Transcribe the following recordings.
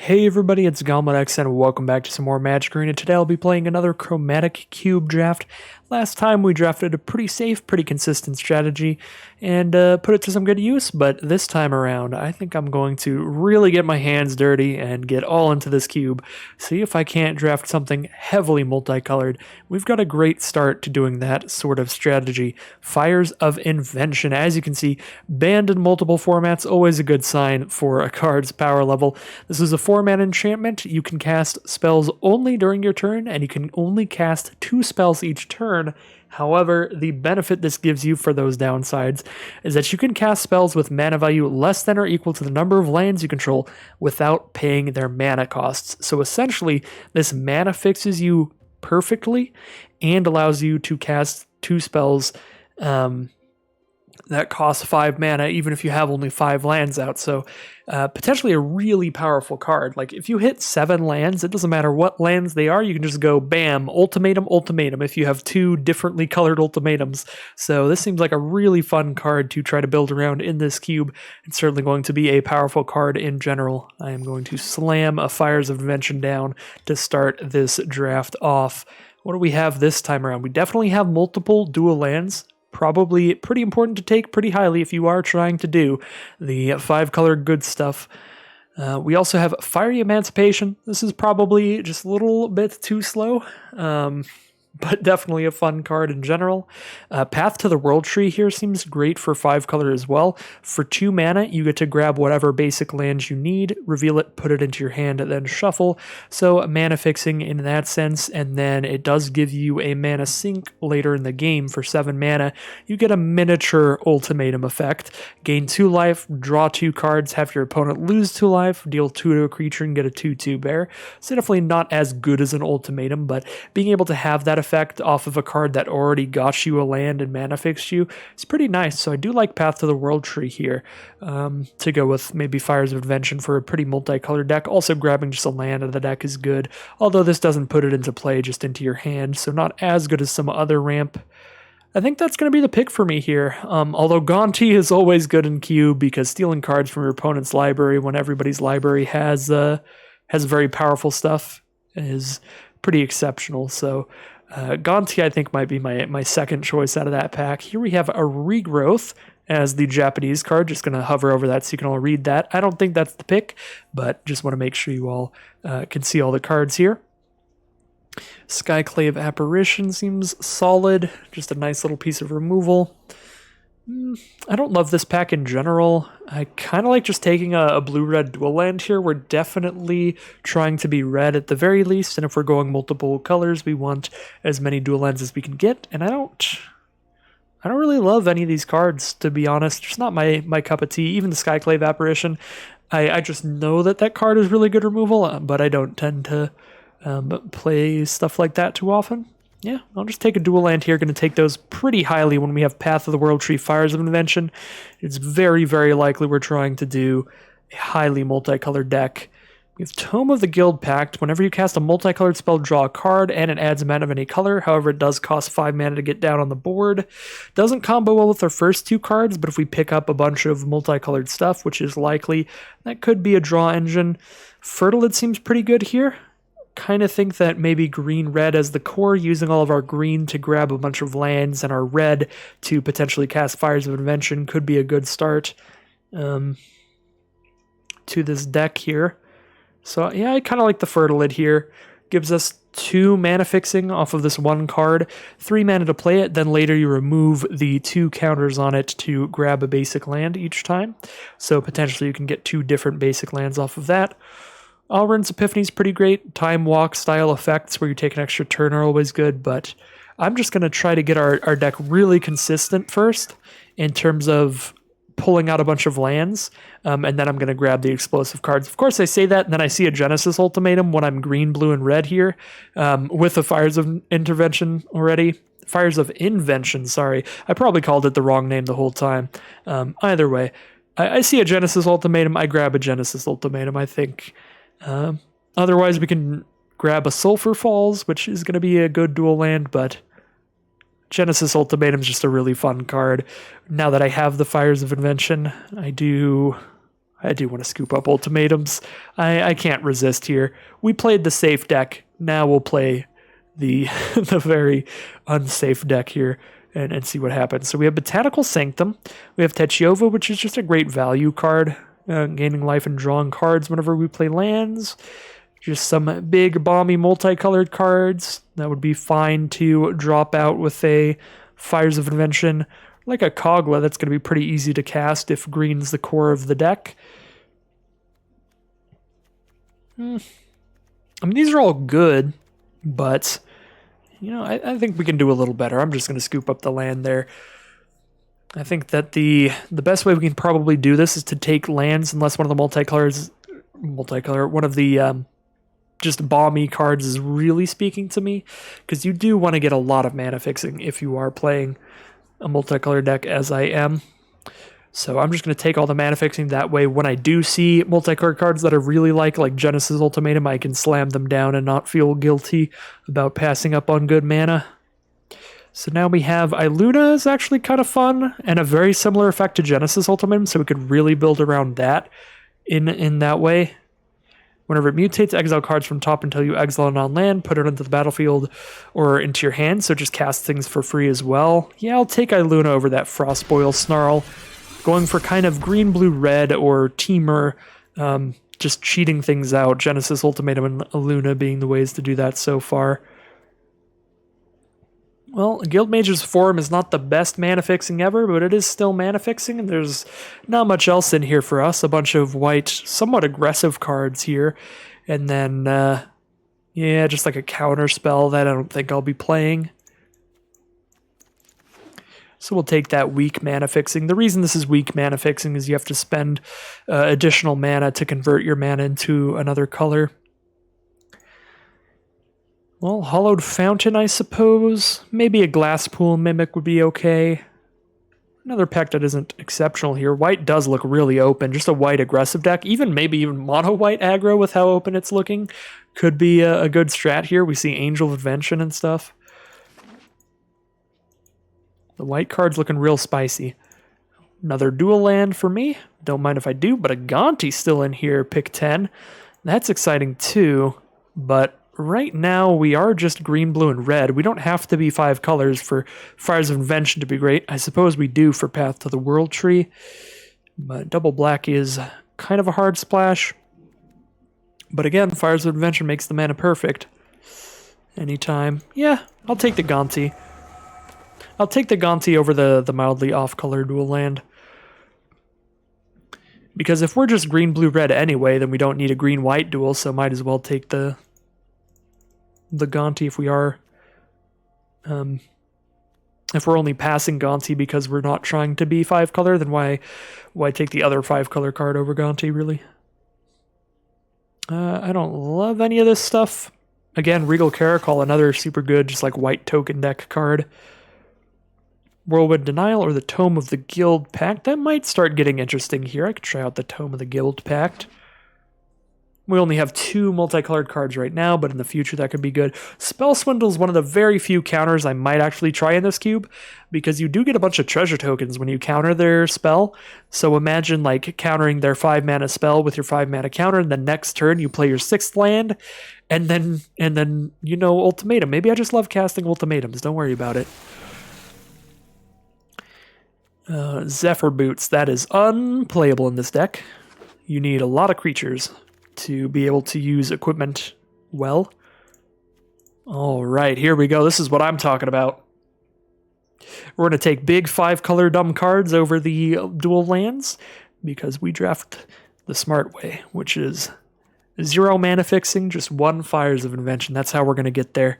Hey everybody, it's GoblinX and welcome back to some more Magic Arena. Today I'll be playing another Chromatic Cube draft. Last time we drafted a pretty safe, pretty consistent strategy and put it to some good use, but this time around I think I'm going to really get my hands dirty and get all into this cube, see if I can't draft something heavily multicolored. We've got a great start to doing that sort of strategy. Fires of Invention, as you can see, banned in multiple formats, always a good sign for a card's power level. This is a 4-mana enchantment. You can cast spells only during your turn, and you can only cast 2 spells each turn. However, the benefit this gives you for those downsides is that you can cast spells with mana value less than or equal to the number of lands you control without paying their mana costs. So essentially, this mana fixes you perfectly and allows you to cast 2 spells that cost 5 mana, even if you have only 5 lands out. So potentially a really powerful card. Like if you hit 7 lands, it doesn't matter what lands they are, you can just go bam, ultimatum, ultimatum if you have 2 differently colored ultimatums. So this seems like a really fun card to try to build around in this cube. It's certainly going to be a powerful card in general. I am going to slam a Fires of Invention down to start this draft off. What do we have this time around? We definitely have multiple dual lands. Probably pretty important to take pretty highly if you are trying to do the 5-color good stuff. We also have Fiery Emancipation. This is probably just a little bit too slow, but definitely a fun card in general. Path to the World Tree here seems great for 5-color as well. For 2 mana, you get to grab whatever basic land you need, reveal it, put it into your hand, and then shuffle. So mana fixing in that sense, and then it does give you a mana sink later in the game for 7 mana. You get a miniature ultimatum effect. Gain 2 life, draw 2 cards, have your opponent lose 2 life, deal 2 to a creature, and get a 2/2 bear. So definitely not as good as an ultimatum, but being able to have that effect off of a card that already got you a land and mana fixed you is pretty nice. So I do like Path to the World Tree here to go with maybe Fires of Invention for a pretty multicolored deck. Also grabbing just a land out of the deck is good, although this doesn't put it into play, just into your hand, so not as good as some other ramp. I think that's going to be the pick for me here. Although Gonti is always good in Cube because stealing cards from your opponent's library when everybody's library has very powerful stuff is pretty exceptional. So Gonti, I think, might be my second choice out of that pack. Here we have a Regrowth as the Japanese card. Just going to hover over that so you can all read that. I don't think that's the pick, but just want to make sure you all can see all the cards here. Skyclave Apparition seems solid. Just a nice little piece of removal. I don't love this pack in general. I kind of like just taking a blue-red dual land here. We're definitely trying to be red at the very least, and if we're going multiple colors, we want as many dual lands as we can get, and I don't really love any of these cards, to be honest. It's not my cup of tea. Even the Skyclave Apparition, I just know that card is really good removal, but I don't tend to play stuff like that too often. Yeah, I'll just take a dual land here. Going to take those pretty highly when we have Path of the World Tree, Fires of Invention. It's very, very likely we're trying to do a highly multicolored deck. We have Tome of the Guild Pact. Whenever you cast a multicolored spell, draw a card, and it adds a mana of any color. However, it does cost 5 mana to get down on the board. Doesn't combo well with our first 2 cards, but if we pick up a bunch of multicolored stuff, which is likely, that could be a draw engine. Fertilid seems pretty good here. Kind of think that maybe green-red as the core, using all of our green to grab a bunch of lands and our red to potentially cast Fires of Invention could be a good start to this deck here. So yeah, I kind of like the Fertilid here. Gives us 2 mana fixing off of this 1 card, 3 mana to play it, then later you remove the 2 counters on it to grab a basic land each time. So potentially you can get 2 different basic lands off of that. Alrund's Epiphany is pretty great. Time Walk style effects where you take an extra turn are always good, but I'm just going to try to get our deck really consistent first in terms of pulling out a bunch of lands, and then I'm going to grab the explosive cards. Of course, I say that, and then I see a Genesis Ultimatum when I'm green, blue, and red here with the Fires of Intervention already. Fires of Invention, sorry. I probably called it the wrong name the whole time. Either way, I see a Genesis Ultimatum. I grab a Genesis Ultimatum, I think. Otherwise, we can grab a Sulphur Falls, which is going to be a good dual land, but Genesis Ultimatum is just a really fun card. Now that I have the Fires of Invention, I do I do want to scoop up ultimatums. I can't resist here. We played the safe deck. Now we'll play the the very unsafe deck here and see what happens. So we have Botanical Sanctum. We have Techova, which is just a great value card. Gaining life and drawing cards whenever we play lands. Just some big, bomby, multicolored cards. That would be fine to drop out with a Fires of Invention. Like a Kogla, that's going to be pretty easy to cast if green's the core of the deck. I mean, these are all good, but, you know, I think we can do a little better. I'm just going to scoop up the land there. I think that the best way we can probably do this is to take lands unless one of the one of the just bomby cards is really speaking to me, because you do want to get a lot of mana fixing if you are playing a multicolored deck, as I am. So I'm just going to take all the mana fixing. That way, when I do see multicolored cards that I really like Genesis Ultimatum, I can slam them down and not feel guilty about passing up on good mana. So now we have Iluna is actually kind of fun, and a very similar effect to Genesis Ultimatum, so we could really build around that in that way. Whenever it mutates, exile cards from top until you exile it on land, put it into the battlefield or into your hand, so just cast things for free as well. Yeah, I'll take Iluna over that Frostboil Snarl. Going for kind of green, blue, red, or Teamer, just cheating things out. Genesis Ultimatum and Iluna being the ways to do that so far. Well, Guildmage's Forum is not the best mana fixing ever, but it is still mana fixing, and there's not much else in here for us. A bunch of white, somewhat aggressive cards here, and then, yeah, just like a counter spell that I don't think I'll be playing. So we'll take that weak mana fixing. The reason this is weak mana fixing is you have to spend additional mana to convert your mana into another color. Well, Hollowed Fountain, I suppose. Maybe a Glasspool Mimic would be okay. Another pack that isn't exceptional here. White does look really open. Just a white aggressive deck. Maybe even mono-white aggro with how open it's looking. Could be a good strat here. We see Angel of Invention and stuff. The white card's looking real spicy. Another dual land for me. Don't mind if I do, but a Gonti still in here, pick 10. That's exciting too, but right now we are just green, blue, and red. We don't have to be 5 colors for Fires of Invention to be great. I suppose we do for Path to the World Tree, but double black is kind of a hard splash. But again, Fires of Invention makes the mana perfect. Anytime. Yeah, I'll take the Gonti. I'll take the Gonti over the mildly off-color dual land. Because if we're just green, blue, red anyway, then we don't need a green-white dual, so might as well take the Gonti if we are... if we're only passing Gonti because we're not trying to be 5-color, then why take the other 5-color card over Gonti, really? I don't love any of this stuff. Again, Regal Caracol, another super good, just like white token deck card. Whirlwind Denial or the Tome of the Guild Pact. That might start getting interesting here. I could try out the Tome of the Guild Pact. We only have 2 multicolored cards right now, but in the future that could be good. Spell Swindle is one of the very few counters I might actually try in this cube, because you do get a bunch of treasure tokens when you counter their spell. So imagine like countering their 5-mana spell with your 5-mana counter, and the next turn you play your 6th land, and then you know, Ultimatum. Maybe I just love casting ultimatums. Don't worry about it. Zephyr Boots, that is unplayable in this deck. You need a lot of creatures to be able to use equipment well. Alright, here we go. This is what I'm talking about. We're going to take big 5-color dumb cards over the dual lands, because we draft the smart way, which is 0 mana fixing, just 1 Fires of Invention. That's how we're going to get there.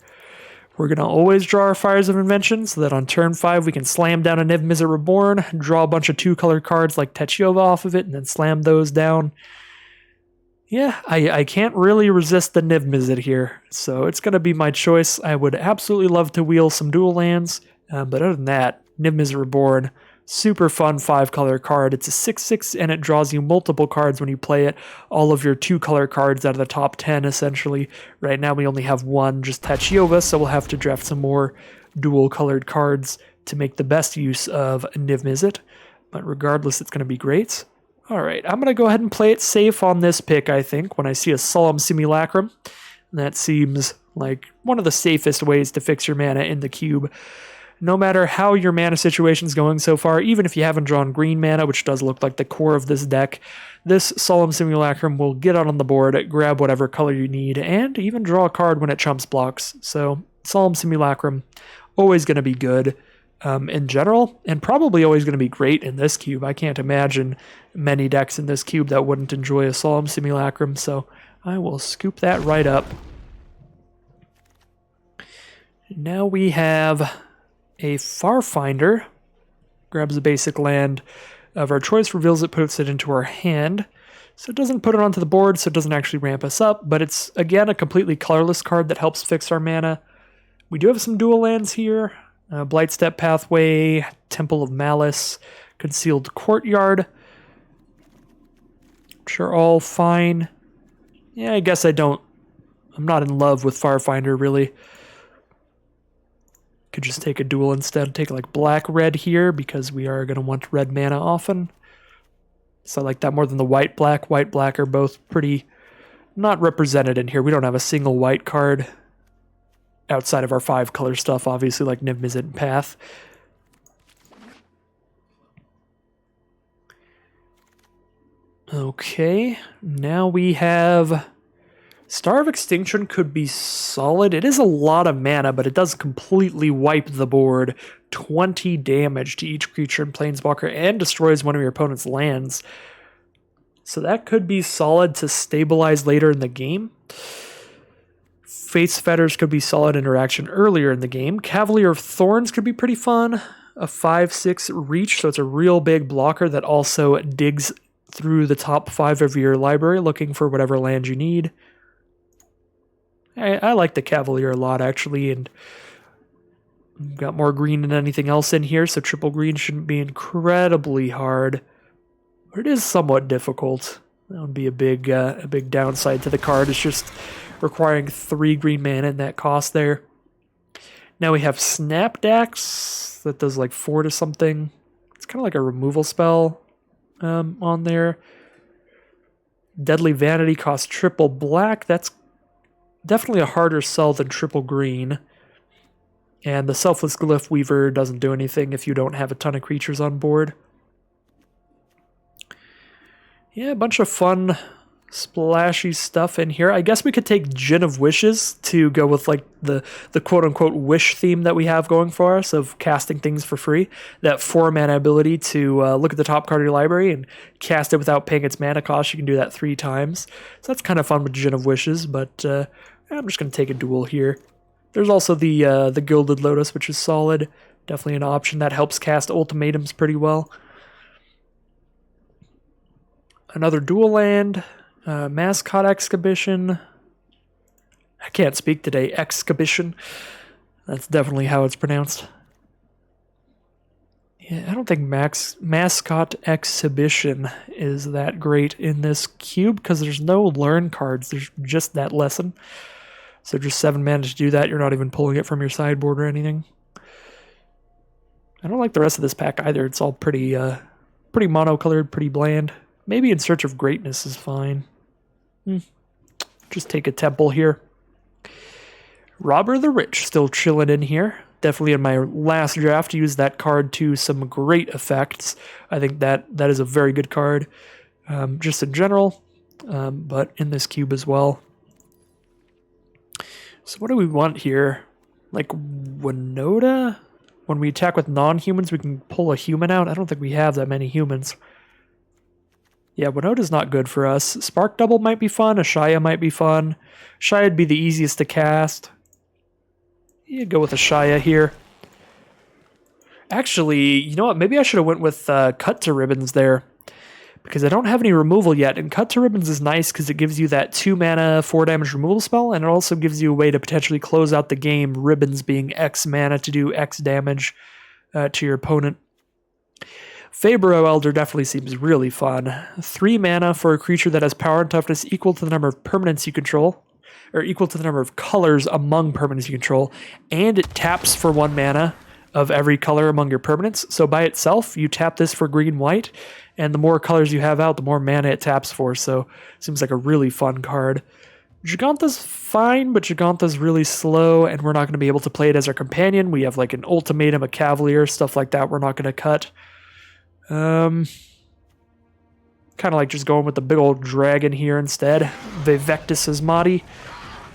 We're going to always draw our Fires of Invention so that on turn 5 we can slam down a Niv Mizzet Reborn, draw a bunch of 2-color cards like Techova off of it, and then slam those down. Yeah, I can't really resist the Niv Mizzet here, so it's going to be my choice. I would absolutely love to wheel some dual lands, but other than that, Niv Mizzet Reborn, super fun 5-color card. It's a 6/6 and it draws you multiple cards when you play it. All of your 2-color cards out of the top 10 essentially. Right now we only have 1, just Techova, so we'll have to draft some more dual-colored cards to make the best use of Niv Mizzet. But regardless, it's going to be great. Alright, I'm going to go ahead and play it safe on this pick, I think, when I see a Solemn Simulacrum. That seems like one of the safest ways to fix your mana in the cube. No matter how your mana situation is going so far, even if you haven't drawn green mana, which does look like the core of this deck, this Solemn Simulacrum will get out on the board, grab whatever color you need, and even draw a card when it chumps blocks. So, Solemn Simulacrum, always going to be good in general, and probably always going to be great in this cube. I can't imagine many decks in this cube that wouldn't enjoy a Solemn Simulacrum, so I will scoop that right up. Now we have a Farfinder. Grabs a basic land of our choice, reveals it, puts it into our hand. So it doesn't put it onto the board, so it doesn't actually ramp us up, but it's, again, a completely colorless card that helps fix our mana. We do have some dual lands here. Blightstep Pathway, Temple of Malice, Concealed Courtyard. Which are all fine. Yeah, I guess I'm not in love with Farfinder, really. Could just take a dual instead, take like black-red here, because we are going to want red mana often. So I like that more than the white-black. White-black are both pretty not represented in here. We don't have a single white card outside of our 5-color stuff, obviously, like Niv-Mizzet and Path. Okay, now we have Star of Extinction could be solid. It is a lot of mana, but it does completely wipe the board. 20 damage to each creature in Planeswalker and destroys one of your opponent's lands. So that could be solid to stabilize later in the game. Fate's Fetters could be solid interaction earlier in the game. Cavalier of Thorns could be pretty fun. A 5/6 reach, so it's a real big blocker that also digs through the top 5 of your library looking for whatever land you need. I like the Cavalier a lot, actually, and we've got more green than anything else in here, so triple green shouldn't be incredibly hard, but it is somewhat difficult. That would be a big downside to the card. It's just requiring 3 green mana and that cost there. Now we have Snapdax that does like 4 to something. It's kind of like a removal spell on there. Deadly Vanity costs triple black. That's definitely a harder sell than triple green. And the Selfless Glyph Weaver doesn't do anything if you don't have a ton of creatures on board. Yeah, a bunch of fun splashy stuff in here. I guess we could take Gin of Wishes to go with like the quote-unquote wish theme that we have going for us of casting things for free. That 4-mana ability to look at the top card of your library and cast it without paying its mana cost. You can do that 3 times. So that's kind of fun with Gin of Wishes, but I'm just going to take a duel here. There's also the Gilded Lotus, which is solid. Definitely an option that helps cast ultimatums pretty well. Another dual land. Mascot Exhibition. I can't speak today. Exhibition. That's definitely how it's pronounced. Yeah, I don't think Mascot Exhibition is that great in this cube because there's no learn cards. There's just that lesson. So just 7 mana to do that. You're not even pulling it from your sideboard or anything. I don't like the rest of this pack either. It's all pretty monocolored, pretty bland. Maybe In Search of Greatness is fine. Just take a temple here. Robber the Rich still chilling in here. Definitely in my last draft used that card to some great effects. I think that is a very good card. Just in general, but in this cube as well. So what do we want here? Like Winota? When we attack with non-humans, we can pull a human out? I don't think we have that many humans. Yeah, Winota's not good for us. Spark Double might be fun. Ashaya might be fun. Ashaya would be the easiest to cast. Yeah, go with Ashaya here. Actually, you know what? Maybe I should have went with Cut to Ribbons there. Because I don't have any removal yet. And Cut to Ribbons is nice because it gives you that 2 mana, 4 damage removal spell. And it also gives you a way to potentially close out the game. Ribbons being X mana to do X damage to your opponent. Fabro Elder definitely seems really fun. 3 mana for a creature that has power and toughness equal to the number of permanents you control, or equal to the number of colors among permanents you control, and it taps for 1 mana. of every color among your permanents. So by itself, you tap this for green, white, and the more colors you have out, the more mana it taps for. So it seems like a really fun card. Gigantha's fine, but Gigantha's really slow, and we're not going to be able to play it as our companion. We have like an Ultimatum, a Cavalier, stuff like that we're not going to cut. Kind of like just going with the big old dragon here instead. Vivectus Asmati.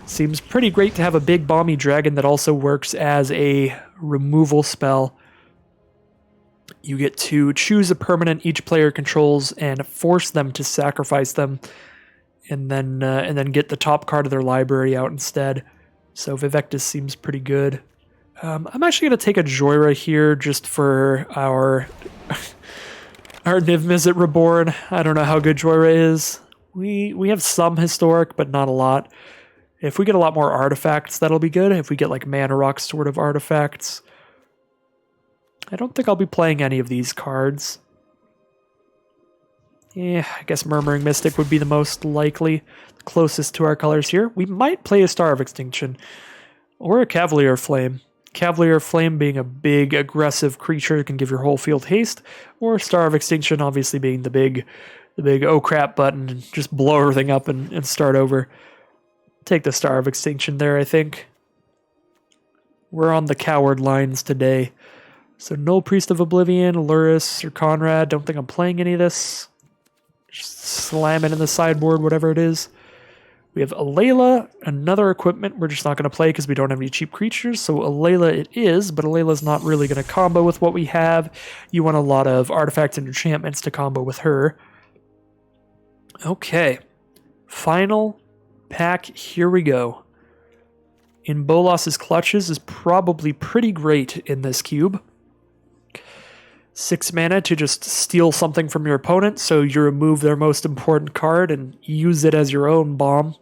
Seems pretty great to have a big bomby dragon that also works as a removal spell. You get to choose a permanent each player controls and force them to sacrifice them, and then get the top card of their library out instead. So Vivectus seems pretty good. I'm actually going to take a Joyra here just for our our Niv Mizzet Reborn. I don't know how good Joyra is. We have some historic, but not a lot. If we get a lot more artifacts, that'll be good. If we get like Mana Rock sort of artifacts. I don't think I'll be playing any of these cards. Yeah, I guess Murmuring Mystic would be the most likely, closest to our colors here. We might play a Star of Extinction, or a Cavalier Flame. Cavalier Flame being a big, aggressive creature that can give your whole field haste, or Star of Extinction obviously being the big oh crap button and just blow everything up and start over. Take the Star of Extinction there, I think. We're on the coward lines today. So no Priest of Oblivion, Luris, or Conrad. Don't think I'm playing any of this. Just slam it in the sideboard, whatever it is. We have Alayla, another equipment we're just not going to play because we don't have any cheap creatures. So Alayla it is, but Alayla's not really going to combo with what we have. You want a lot of artifacts and enchantments to combo with her. Okay. Final pack, here we go. In Bolas's Clutches is probably pretty great in this cube. 6 mana to just steal something from your opponent, so you remove their most important card and use it as your own bomb.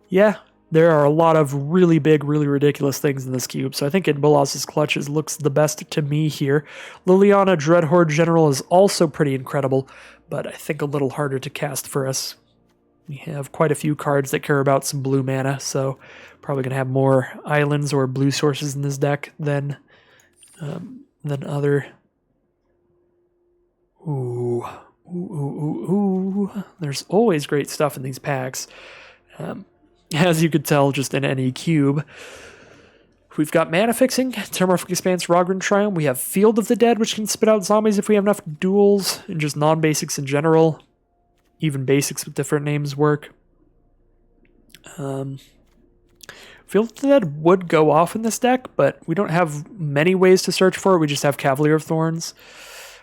Yeah, there are a lot of really big, really ridiculous things in this cube, so I think in Bolas's Clutches looks the best to me here. Liliana Dreadhorde General is also pretty incredible, but I think a little harder to cast for us. We have quite a few cards that care about some blue mana, so probably going to have more islands or blue sources in this deck than other. Ooh. There's always great stuff in these packs. As you could tell, just in any cube. We've got Mana Fixing, Terramorphic Expanse, Rogran Triumph. We have Field of the Dead, which can spit out zombies if we have enough duels, and just non-basics in general. Even basics with different names work. Field of the Dead would go off in this deck, but we don't have many ways to search for it. We just have Cavalier of Thorns.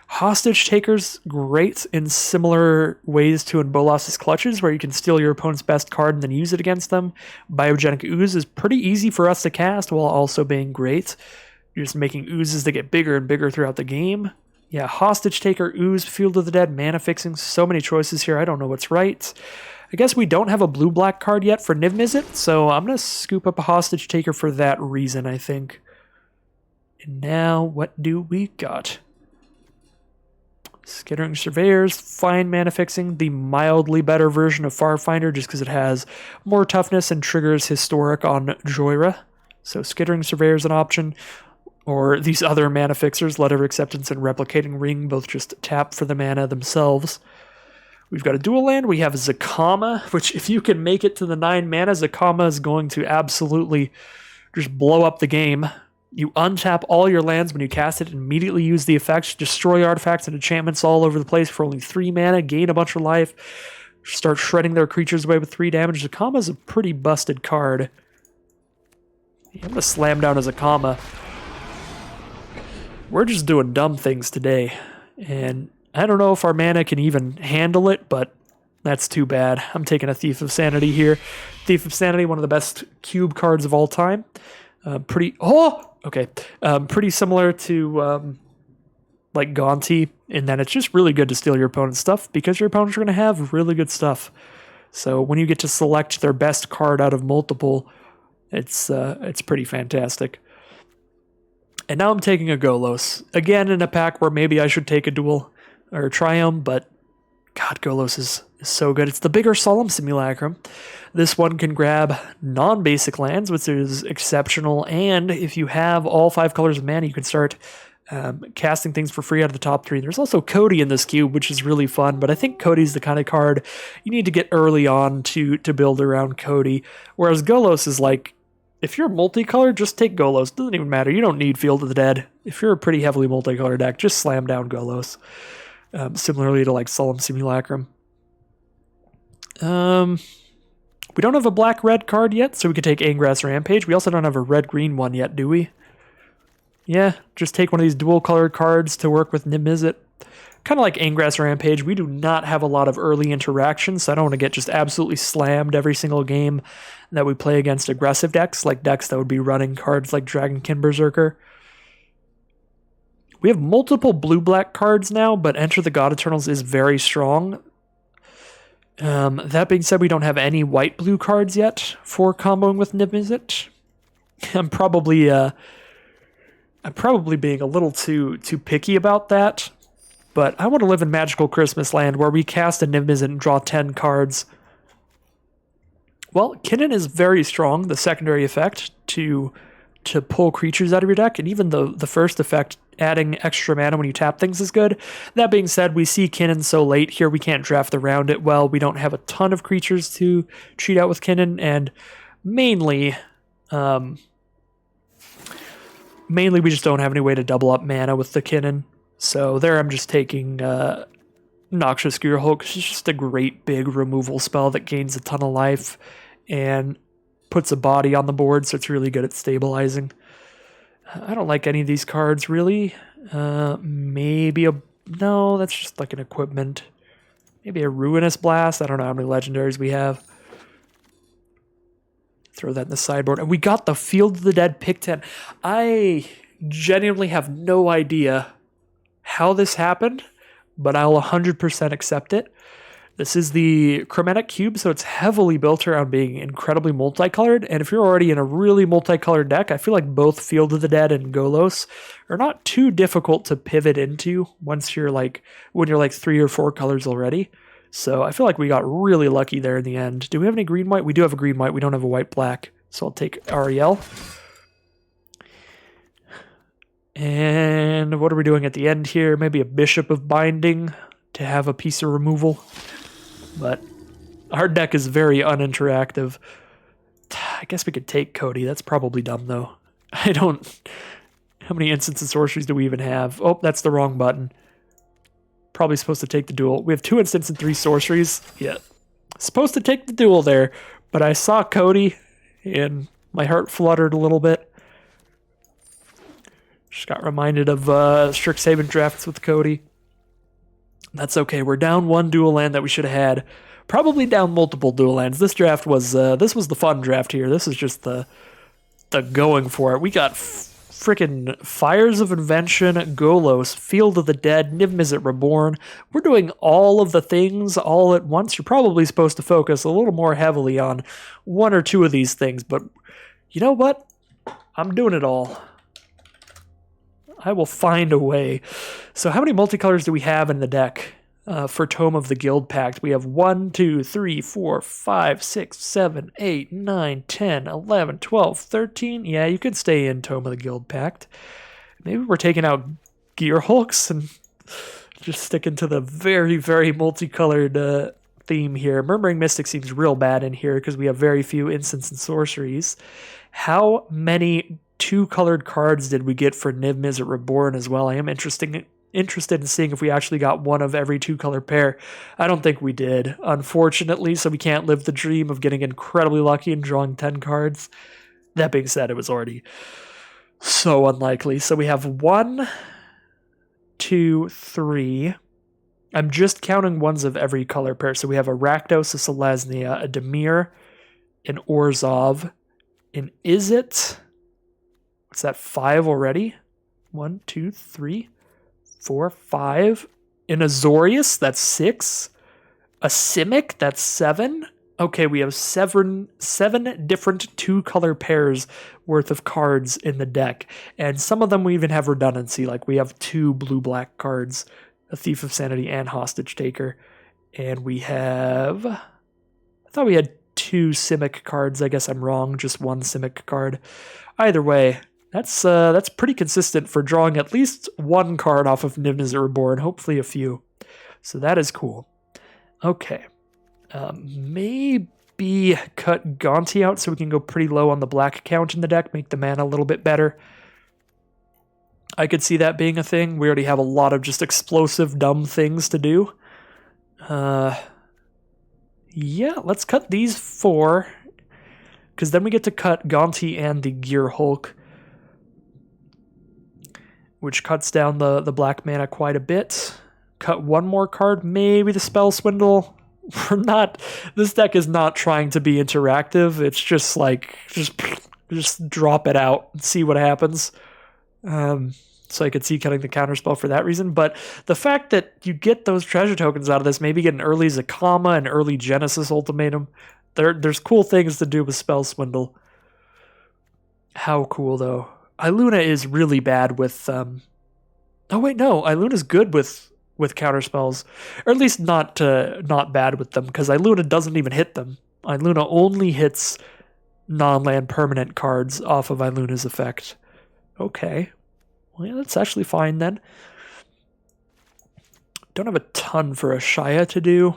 Hostage Taker's great in similar ways to in Bolas's Clutches, where you can steal your opponent's best card and then use it against them. Biogenic Ooze is pretty easy for us to cast while also being great. You're just making oozes that get bigger and bigger throughout the game. Yeah, Hostage Taker, Ooze, Field of the Dead, Mana Fixing, so many choices here, I don't know what's right. I guess we don't have a blue-black card yet for Niv Mizzet, so I'm going to scoop up a Hostage Taker for that reason, I think. And now, what do we got? Skittering Surveyors, fine Mana Fixing, the mildly better version of Farfinder just because it has more toughness and triggers Historic on Joyra. So Skittering Surveyor's an option. Or these other Mana Fixers, Letter of Acceptance and Replicating Ring, both just tap for the mana themselves. We've got a dual land. We have Zakama, which if you can make it to the 9 mana, Zakama is going to absolutely just blow up the game. You untap all your lands when you cast it, immediately use the effects, destroy artifacts and enchantments all over the place for only 3 mana, gain a bunch of life, start shredding their creatures away with 3 damage. Zakama is a pretty busted card. I'm going to slam down a Zakama. We're just doing dumb things today, and I don't know if our mana can even handle it, but that's too bad. I'm taking a Thief of Sanity here. Thief of Sanity, one of the best cube cards of all time. Pretty similar to like Gonti, in that it's just really good to steal your opponent's stuff, because your opponents are going to have really good stuff. So when you get to select their best card out of multiple, it's pretty fantastic. And now I'm taking a Golos. Again, in a pack where maybe I should take a duel or a Triumph, but God, Golos is So good. It's the bigger Solemn Simulacrum. This one can grab non-basic lands, which is exceptional, and if you have all 5 colors of mana, you can start casting things for free out of the top 3. There's also Cody in this cube, which is really fun, but I think Cody's the kind of card you need to get early on to build around Cody, whereas Golos is like, if you're multicolored, just take Golos. Doesn't even matter. You don't need Field of the Dead. If you're a pretty heavily multicolored deck, just slam down Golos. Similarly to like Solemn Simulacrum. We don't have a black-red card yet, so we could take Angrass Rampage. We also don't have a red-green one yet, do we? Yeah, just take one of these dual-colored cards to work with Niv-Mizzet. Kind of like Angrass Rampage, we do not have a lot of early interaction, so I don't want to get just absolutely slammed every single game that we play against aggressive decks, like decks that would be running cards like Dragonkin Berserker. We have multiple blue-black cards now, but Enter the God Eternals is very strong. That being said, we don't have any white-blue cards yet for comboing with Niv-Mizzet. I'm probably being a little too picky about that, but I want to live in Magical Christmas Land where we cast a Niv-Mizzet and draw 10 cards. Well, Kinnan is very strong, the secondary effect, to pull creatures out of your deck, and even the first effect, adding extra mana when you tap things, is good. That being said, we see Kinnan so late here, we can't draft around it well. We don't have a ton of creatures to treat out with Kinnan, and mainly we just don't have any way to double up mana with the Kinnan. So there I'm just taking Noxious Gearhulk. It's just a great big removal spell that gains a ton of life and puts a body on the board, so it's really good at stabilizing. I don't like any of these cards, really. No, that's just like an equipment. Maybe a Ruinous Blast. I don't know how many legendaries we have. Throw that in the sideboard. And we got the Field of the Dead pick 10. I genuinely have no idea how this happened, but I'll 100% accept it. This is the Chromatic Cube, so it's heavily built around being incredibly multicolored, and if you're already in a really multicolored deck, I feel like both Field of the Dead and Golos are not too difficult to pivot into when you're like 3 or 4 colors already. So I feel like we got really lucky there in the end. Do we have any green-white? We do have a green-white. We don't have a white-black, so I'll take Ariel. And what are we doing at the end here? Maybe a Bishop of Binding to have a piece of removal. But our deck is very uninteractive. I guess we could take Cody. That's probably dumb, though. How many instants and sorceries do we even have? Oh, that's the wrong button. Probably supposed to take the duel. We have 2 instants and 3 sorceries. Yeah. Supposed to take the duel there, but I saw Cody, and my heart fluttered a little bit. Just got reminded of Strixhaven drafts with Cody. That's okay. We're down 1 dual land that we should have had. Probably down multiple dual lands. This draft was the fun draft here. This is just the going for it. We got freaking Fires of Invention, Golos, Field of the Dead, Niv-Mizzet Reborn. We're doing all of the things all at once. You're probably supposed to focus a little more heavily on 1 or 2 of these things, but you know what? I'm doing it all. I will find a way. So how many multicolors do we have in the deck for Tome of the Guild Pact? We have 1, 2, 3, 4, 5, 6, 7, 8, 9, 10, 11, 12, 13. Yeah, you could stay in Tome of the Guild Pact. Maybe we're taking out Gearhulks and just sticking to the very, very multicolored theme here. Murmuring Mystic seems real bad in here because we have very few instants and sorceries. How many 2-colored cards did we get for Niv-Mizzet Reborn as well? I am interested in seeing if we actually got 1 of every 2-color pair. I don't think we did, unfortunately, so we can't live the dream of getting incredibly lucky and drawing 10 cards. That being said, it was already so unlikely. So we have 1, 2, 3. I'm just counting 1s of every color pair. So we have a Rakdos, a Selesnya, a Dimir, an Orzhov, an Izzet. What's that, 5 already? 1, 2, 3, 4, 5. An Azorius, that's 6. A Simic, that's 7. Okay, we have seven different 2-color pairs worth of cards in the deck. And some of them we even have redundancy, like we have 2 blue-black cards, a Thief of Sanity and Hostage Taker. And we have... I thought we had 2 Simic cards. I guess I'm wrong. Just 1 Simic card. Either way, that's pretty consistent for drawing at least 1 card off of Niv-Mizzet Reborn. Hopefully a few. So that is cool. Okay. Maybe cut Gonti out so we can go pretty low on the black count in the deck. Make the mana a little bit better. I could see that being a thing. We already have a lot of just explosive, dumb things to do. Yeah, let's cut these 4. Because then we get to cut Gonti and the Gear Hulk. Which cuts down the black mana quite a bit. Cut 1 more card, maybe the Spell Swindle. This deck is not trying to be interactive. It's just like, just drop it out and see what happens. So I could see cutting the counterspell for that reason. But the fact that you get those treasure tokens out of this, maybe get an early Zakama, an early Genesis Ultimatum. There's cool things to do with Spell Swindle. How cool, though. Iluna is really bad with... Oh, wait, no. Iluna's good with counterspells. Or at least not bad with them, because Iluna doesn't even hit them. Iluna only hits non-land permanent cards off of Iluna's effect. Okay. Well, yeah, that's actually fine then. Don't have a ton for Ashaya to do.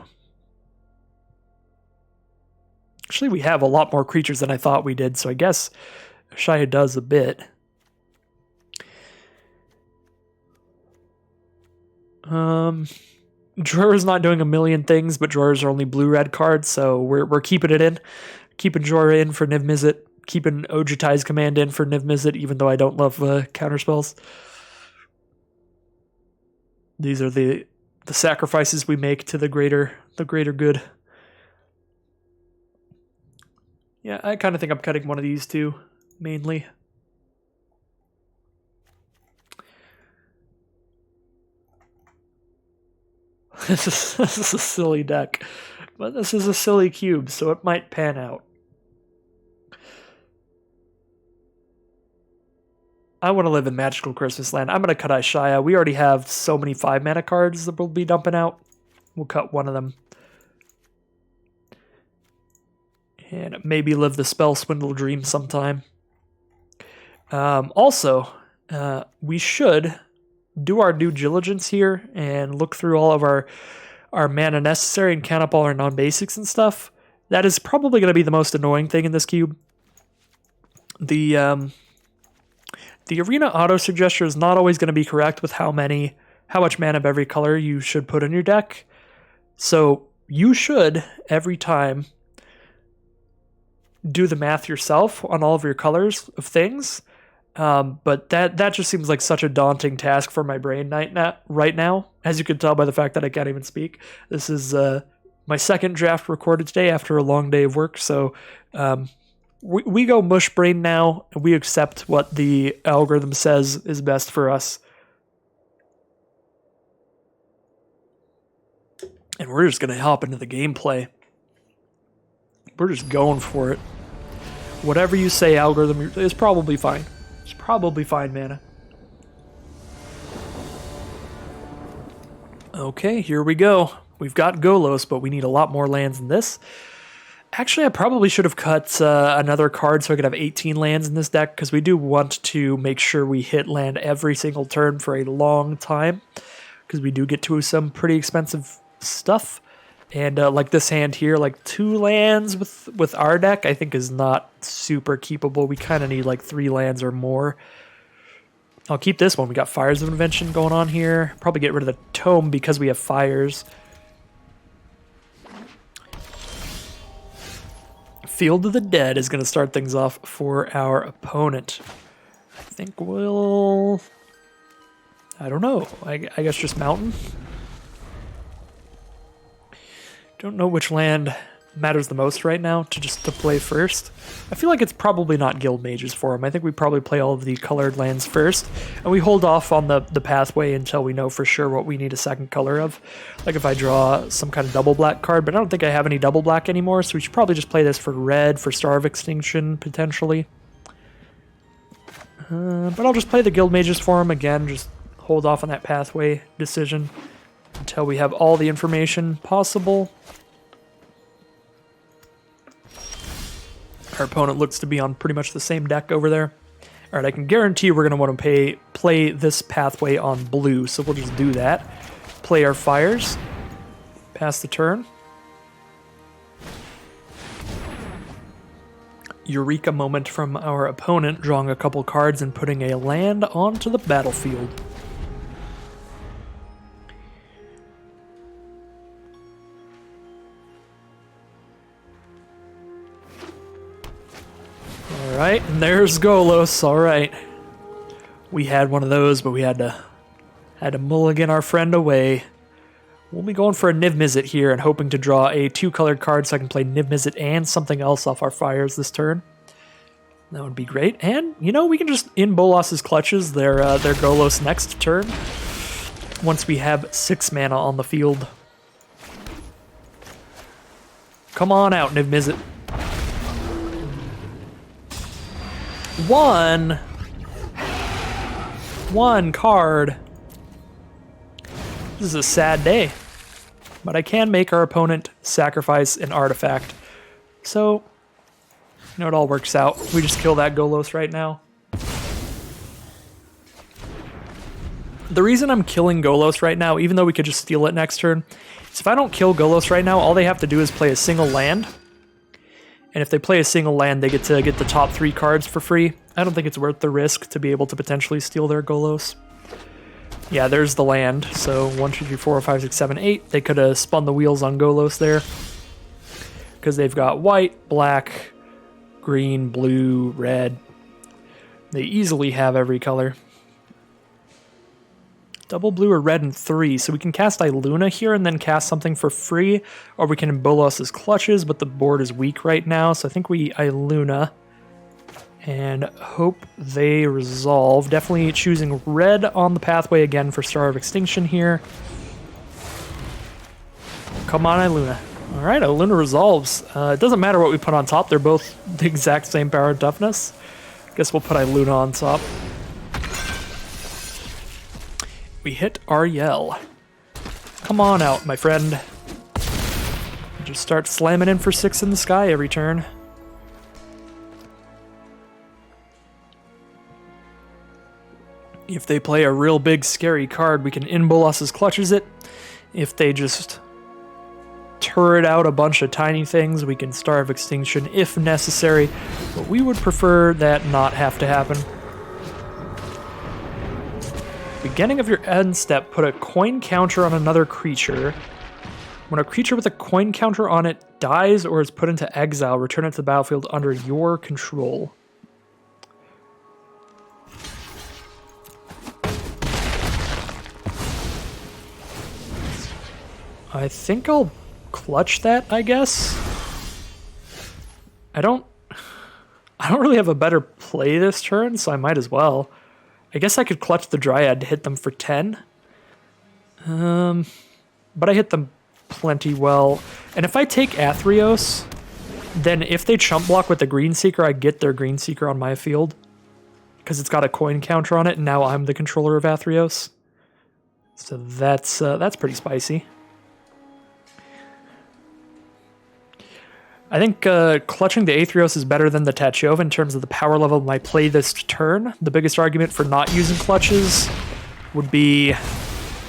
Actually, we have a lot more creatures than I thought we did, so I guess Ashaya does a bit. Drawer's not doing a million things, but drawers are only blue-red cards, so we're keeping it in. Keeping Drawer in for Niv-Mizzet. Keeping Ojutai's command in for Niv-Mizzet, even though I don't love counterspells. These are the sacrifices we make to the greater good. Yeah, I kind of think I'm cutting one of these two, mainly. This is a silly deck, but this is a silly cube, so it might pan out. I want to live in Magical Christmas Land. I'm going to cut Ashaya. We already have so many 5-mana cards that we'll be dumping out. We'll cut one of them. And maybe live the Spell Swindle dream sometime. Also, we should do our due diligence here and look through all of our mana necessary and count up all our non-basics and stuff. That is probably going to be the most annoying thing in this cube. The arena auto-suggester is not always going to be correct with how much mana of every color you should put in your deck. So you should, every time, do the math yourself on all of your colors of things. But that just seems like such a daunting task for my brain right now, as you can tell by the fact that I can't even speak. This is my second draft recorded today after a long day of work, so... We go mush brain now, and we accept what the algorithm says is best for us. And we're just going to hop into the gameplay. We're just going for it. Whatever you say, algorithm, is probably fine. It's probably fine, mana. Okay, here we go. We've got Golos, but we need a lot more lands than this. Actually, I probably should have cut another card so I could have 18 lands in this deck, because we do want to make sure we hit land every single turn for a long time, because we do get to some pretty expensive stuff. And like this hand here, like 2 lands with our deck, I think is not super keepable. We kind of need like 3 lands or more. I'll keep this one. We got Fires of Invention going on here. Probably get rid of the Tome because we have Fires. Field of the Dead is going to start things off for our opponent. I think we'll... I don't know. I guess just Mountain. Don't know which land matters the most right now to play first. I feel like it's probably not Guild Mages for him. I think we probably play all of the colored lands first, and we hold off on the pathway until we know for sure what we need a second color of. Like if I draw some kind of double black card, but I don't think I have any double black anymore, so we should probably just play this for red, for Star of Extinction, potentially. But I'll just play the Guild Mages for him again, just hold off on that pathway decision. until we have all the information possible. Our opponent looks to be on pretty much the same deck over there. All right, I can guarantee we're going to want to play this pathway on blue, so we'll just do that. Play our fires. Pass the turn. Eureka moment from our opponent, drawing a couple cards and putting a land onto the battlefield. Alright, and there's Golos. Alright. We had one of those, but we had to mulligan our friend away. We'll be going for a Niv Mizzet here and hoping to draw a 2-colored card so I can play Niv Mizzet and something else off our fires this turn. That would be great. And, you know, we can just in Bolas's clutches their Golos next turn once we have 6 mana on the field. Come on out, Niv Mizzet. One card. This is a sad day, but I can make our opponent sacrifice an artifact. So, you know, it all works out. We just kill that Golos right now. The reason I'm killing Golos right now, even though we could just steal it next turn, is if I don't kill Golos right now, all they have to do is play a single land. And if they play a single land, they get to get the top 3 cards for free. I don't think it's worth the risk to be able to potentially steal their Golos. Yeah, there's the land. So 1, 2, 3, 4, 5, 6, 7, 8. They could have spun the wheels on Golos there. Because they've got white, black, green, blue, red. They easily have every color. Double blue or red and 3, so we can cast Iluna here and then cast something for free, or we can Bolas's Clutches, but the board is weak right now, so I think we Iluna and hope they resolve. Definitely choosing red on the pathway again for Star of Extinction here. Come on, Iluna. All right, Iluna resolves. It doesn't matter what we put on top, they're both the exact same power and toughness. Guess we'll put Iluna on top. We hit Ariel. Come on out, my friend. Just start slamming in for 6 in the sky every turn. If they play a real big scary card, we can in Bolas's Clutches it. If they just turret out a bunch of tiny things, we can Star of Extinction if necessary, but we would prefer that not have to happen. Beginning of your end step, put a coin counter on another creature. When a creature with a coin counter on it dies or is put into exile, return it to the battlefield under your control. I think I'll clutch that, I guess. I don't really have a better play this turn, so I might as well. I guess I could clutch the Dryad to hit them for 10. But I hit them plenty well. And if I take Athreos, then if they chump block with the Greenseeker, I get their Greenseeker on my field. Because it's got a coin counter on it, and now I'm the controller of Athreos. So that's pretty spicy. I think clutching the Aetherios is better than the Tachov in terms of the power level of my play this turn. The biggest argument for not using clutches would be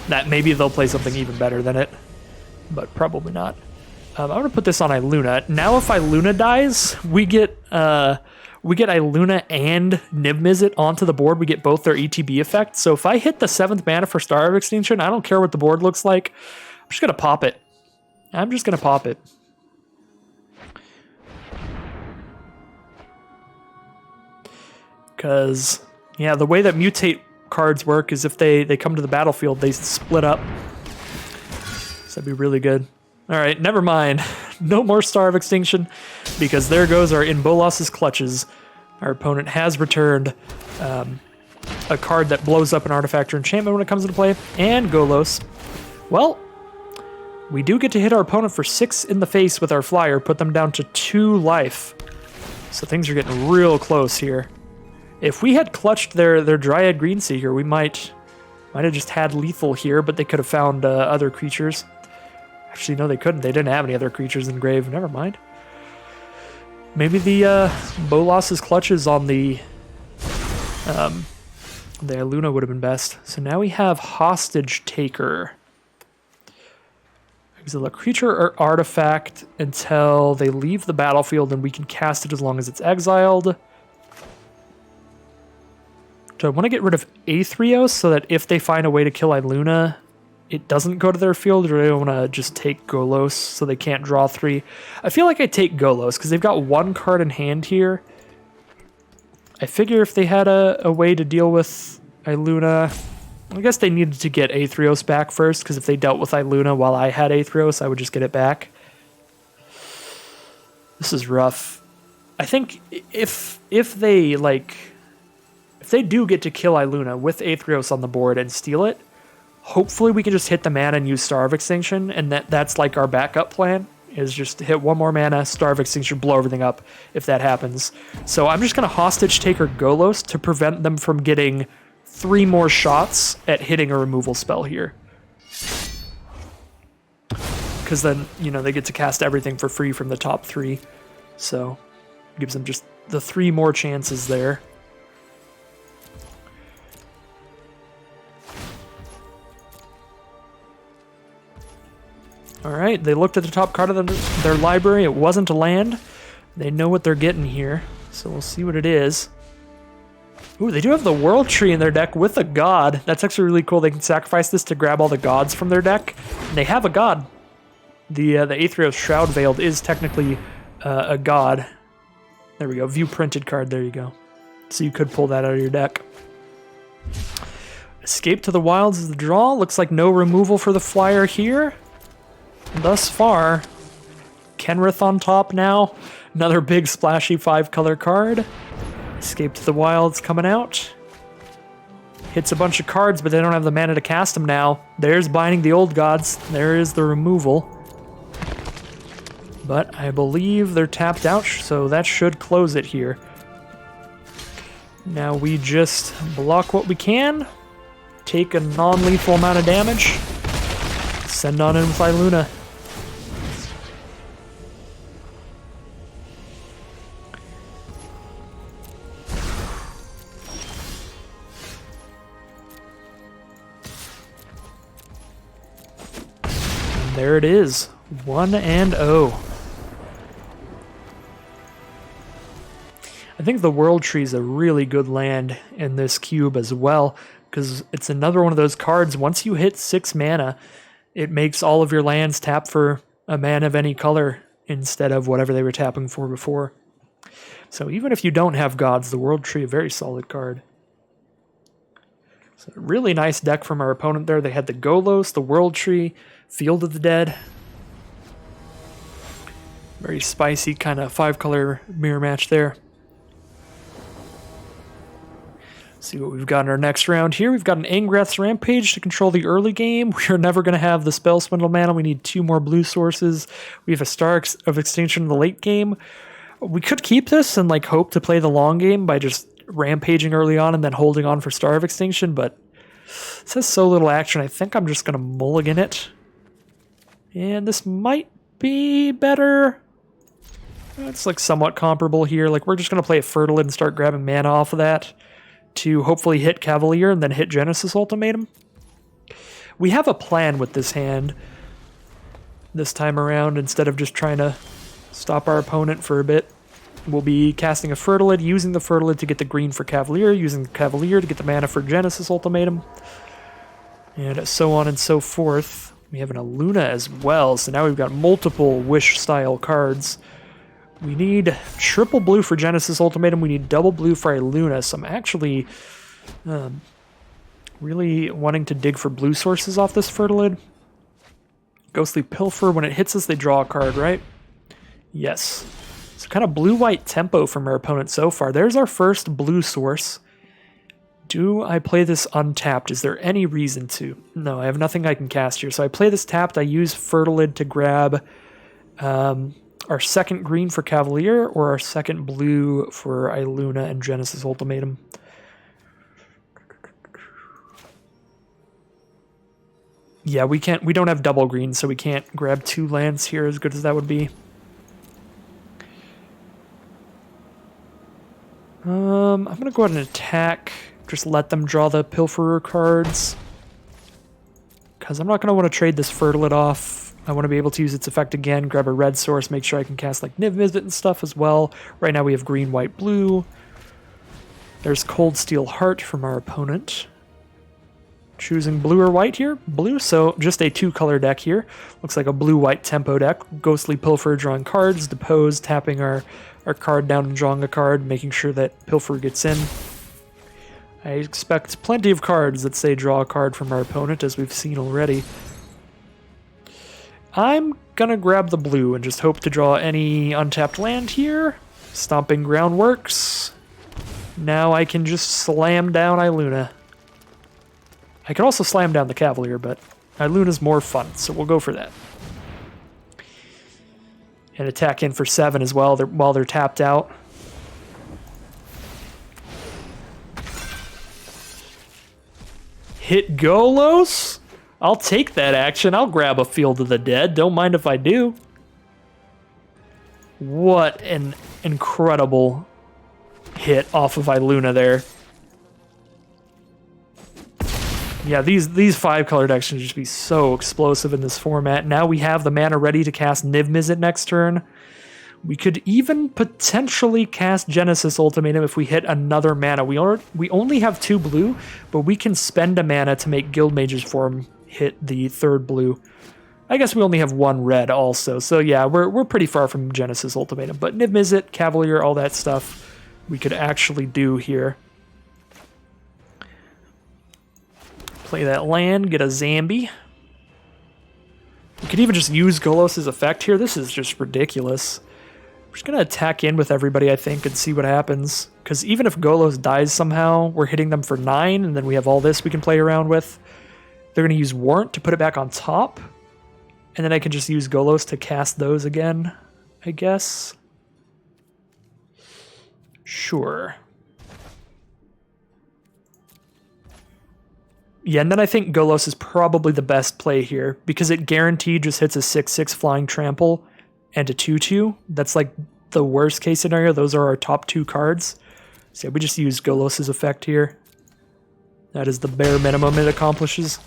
that maybe they'll play something even better than it, but probably not. I'm going to put this on Iluna. Now if Iluna dies, we get Iluna and Niv Mizzet onto the board. We get both their ETB effects. So if I hit the 7th mana for Star of Extinction, I don't care what the board looks like. I'm just going to pop it. I'm just going to pop it. Because, yeah, the way that mutate cards work is if they come to the battlefield, they split up. So that'd be really good. All right, never mind. No more Star of Extinction, because there goes our In Bolas's Clutches. Our opponent has returned a card that blows up an artifact or enchantment when it comes into play, and Golos. Well, we do get to hit our opponent for 6 in the face with our flyer, put them down to 2 life. So things are getting real close here. If we had clutched their Dryad Greenseeker, we might Might have just had lethal here, but they could have found other creatures. Actually, no, they couldn't. They didn't have any other creatures in the grave. Never mind. Maybe the Bolas's clutches on the Luna would have been best. So now we have Hostage Taker. Exile a creature or artifact until they leave the battlefield, and we can cast it as long as it's exiled. So I want to get rid of Aetherios so that if they find a way to kill Iluna, it doesn't go to their field, or I want to just take Golos so they can't draw 3. I feel like I take Golos because they've got 1 card in hand here. I figure if they had a way to deal with Iluna, I guess they needed to get Aetherios back first, because if they dealt with Iluna while I had Aetherios, I would just get it back. This is rough. I think if they do get to kill Iluna with Aetherios on the board and steal it, hopefully we can just hit the mana and use Star of Extinction, and that's like our backup plan, is just hit 1 more mana, Star of Extinction, blow everything up if that happens. So I'm just going to Hostage Taker Golos to prevent them from getting 3 more shots at hitting a removal spell here. Because then, they get to cast everything for free from the top 3. So gives them just the 3 more chances there. Alright, they looked at the top card of their library. It wasn't a land. They know what they're getting here. So we'll see what it is. Ooh, they do have the World Tree in their deck with a god. That's actually really cool. They can sacrifice this to grab all the gods from their deck. And they have a god. The Aetherios Shroud Veiled is technically a god. There we go. View printed card. There you go. So you could pull that out of your deck. Escape to the Wilds is the draw. Looks like no removal for the flyer here. Thus far, Kenrith on top now. Another big splashy 5-color card. Escape to the Wilds coming out. Hits a bunch of cards, but they don't have the mana to cast them now. There's Binding the Old Gods. There is the removal. But I believe they're tapped out, so that should close it here. Now we just block what we can. Take a non-lethal amount of damage. Send on in with Iluna. There it is, 1-0. I think the World Tree is a really good land in this cube as well, because it's another one of those cards. Once you hit 6 mana, it makes all of your lands tap for a mana of any color instead of whatever they were tapping for before. So even if you don't have gods, the World Tree, a very solid card. So a really nice deck from our opponent there. They had the Golos, the World Tree, Field of the Dead. Very spicy kind of 5-color mirror match there. See what we've got in our next round here. We've got an Angrath's Rampage to control the early game. We're never going to have the Spell Swindle mana. We need 2 more blue sources. We have a Star of Extinction in the late game. We could keep this and hope to play the long game by just rampaging early on and then holding on for Star of Extinction, but it says so little action. I think I'm just going to mulligan it. And this might be better. It's somewhat comparable here. We're just going to play a Fertilid and start grabbing mana off of that to hopefully hit Cavalier and then hit Genesis Ultimatum. We have a plan with this hand this time around. Instead of just trying to stop our opponent for a bit, we'll be casting a Fertilid, using the Fertilid to get the green for Cavalier, using the Cavalier to get the mana for Genesis Ultimatum, and so on and so forth. We have an Iluna as well, so now we've got multiple Wish-style cards. We need triple blue for Genesis Ultimatum. We need double blue for Iluna, so I'm actually really wanting to dig for blue sources off this Fertilid. Ghostly Pilfer, when it hits us, they draw a card, right? Yes. So kind of blue-white tempo from our opponent so far. There's our first blue source. Do I play this untapped? Is there any reason to? No, I have nothing I can cast here. So I play this tapped. I use Fertilid to grab our second green for Cavalier or our second blue for Iluna and Genesis Ultimatum. Yeah, we don't have double green, so we can't grab 2 lands here, as good as that would be. I'm gonna go ahead and attack. Just let them draw the Pilferer cards. Because I'm not gonna want to trade this Fertilid off. I want to be able to use its effect again, grab a red source, make sure I can cast like Niv Mizzet and stuff as well. Right now we have green, white, blue. There's Cold Steel Heart from our opponent. Choosing blue or white here? Blue, so just a 2-color deck here. Looks like a blue-white tempo deck. Ghostly Pilfer drawing cards, Depose, tapping our card down and drawing a card, making sure that Pilfer gets in. I expect plenty of cards that say draw a card from our opponent, as we've seen already. I'm gonna grab the blue and just hope to draw any untapped land here. Stomping Ground works. Now I can just slam down Iluna. I could also slam down the Cavalier, but Iluna's more fun, so we'll go for that. And attack in for 7 as well while they're tapped out. Hit Golos? I'll take that action. I'll grab a Field of the Dead. Don't mind if I do. What an incredible hit off of Iluna there. Yeah, these 5-color decks should just be so explosive in this format. Now we have the mana ready to cast Niv Mizzet next turn. We could even potentially cast Genesis Ultimatum if we hit another mana. We only have 2 blue, but we can spend a mana to make Guildmage's Form hit the 3rd blue. I guess we only have 1 red also, so yeah, we're pretty far from Genesis Ultimatum. But Niv Mizzet, Cavalier, all that stuff we could actually do here. Play that land, get a Zambi. We could even just use Golos' effect here. This is just ridiculous. We're just going to attack in with everybody, I think, and see what happens. Because even if Golos dies somehow, we're hitting them for 9, and then we have all this we can play around with. They're going to use Warrant to put it back on top. And then I can just use Golos to cast those again, I guess. Sure. Yeah, and then I think Golos is probably the best play here, because it guaranteed just hits a 6/6 flying trample and a 2/2. That's like the worst case scenario. Those are our top 2 cards. So yeah, we just use Golos' effect here. That is the bare minimum it accomplishes.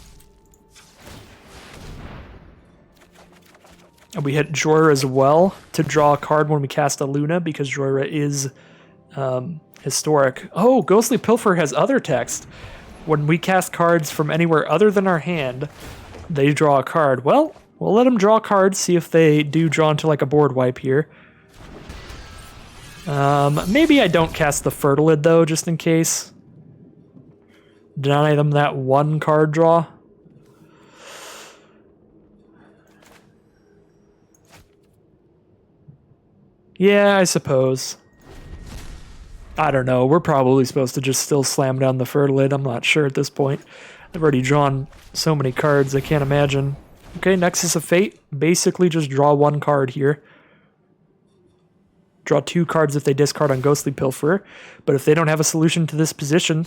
And we hit Jorah as well to draw a card when we cast a Luna, because Jorah is historic. Oh, Ghostly Pilfer has other text. When we cast cards from anywhere other than our hand, they draw a card. Well, we'll let them draw cards, see if they do draw into like a board wipe here. Maybe I don't cast the Fertilid though, just in case. Deny them that 1 card draw. Yeah, I suppose. I don't know. We're probably supposed to just still slam down the Fertilid. I'm not sure at this point. I've already drawn so many cards, I can't imagine. Okay, Nexus of Fate. Basically just draw 1 card here. Draw 2 cards if they discard on Ghostly Pilferer. But if they don't have a solution to this position,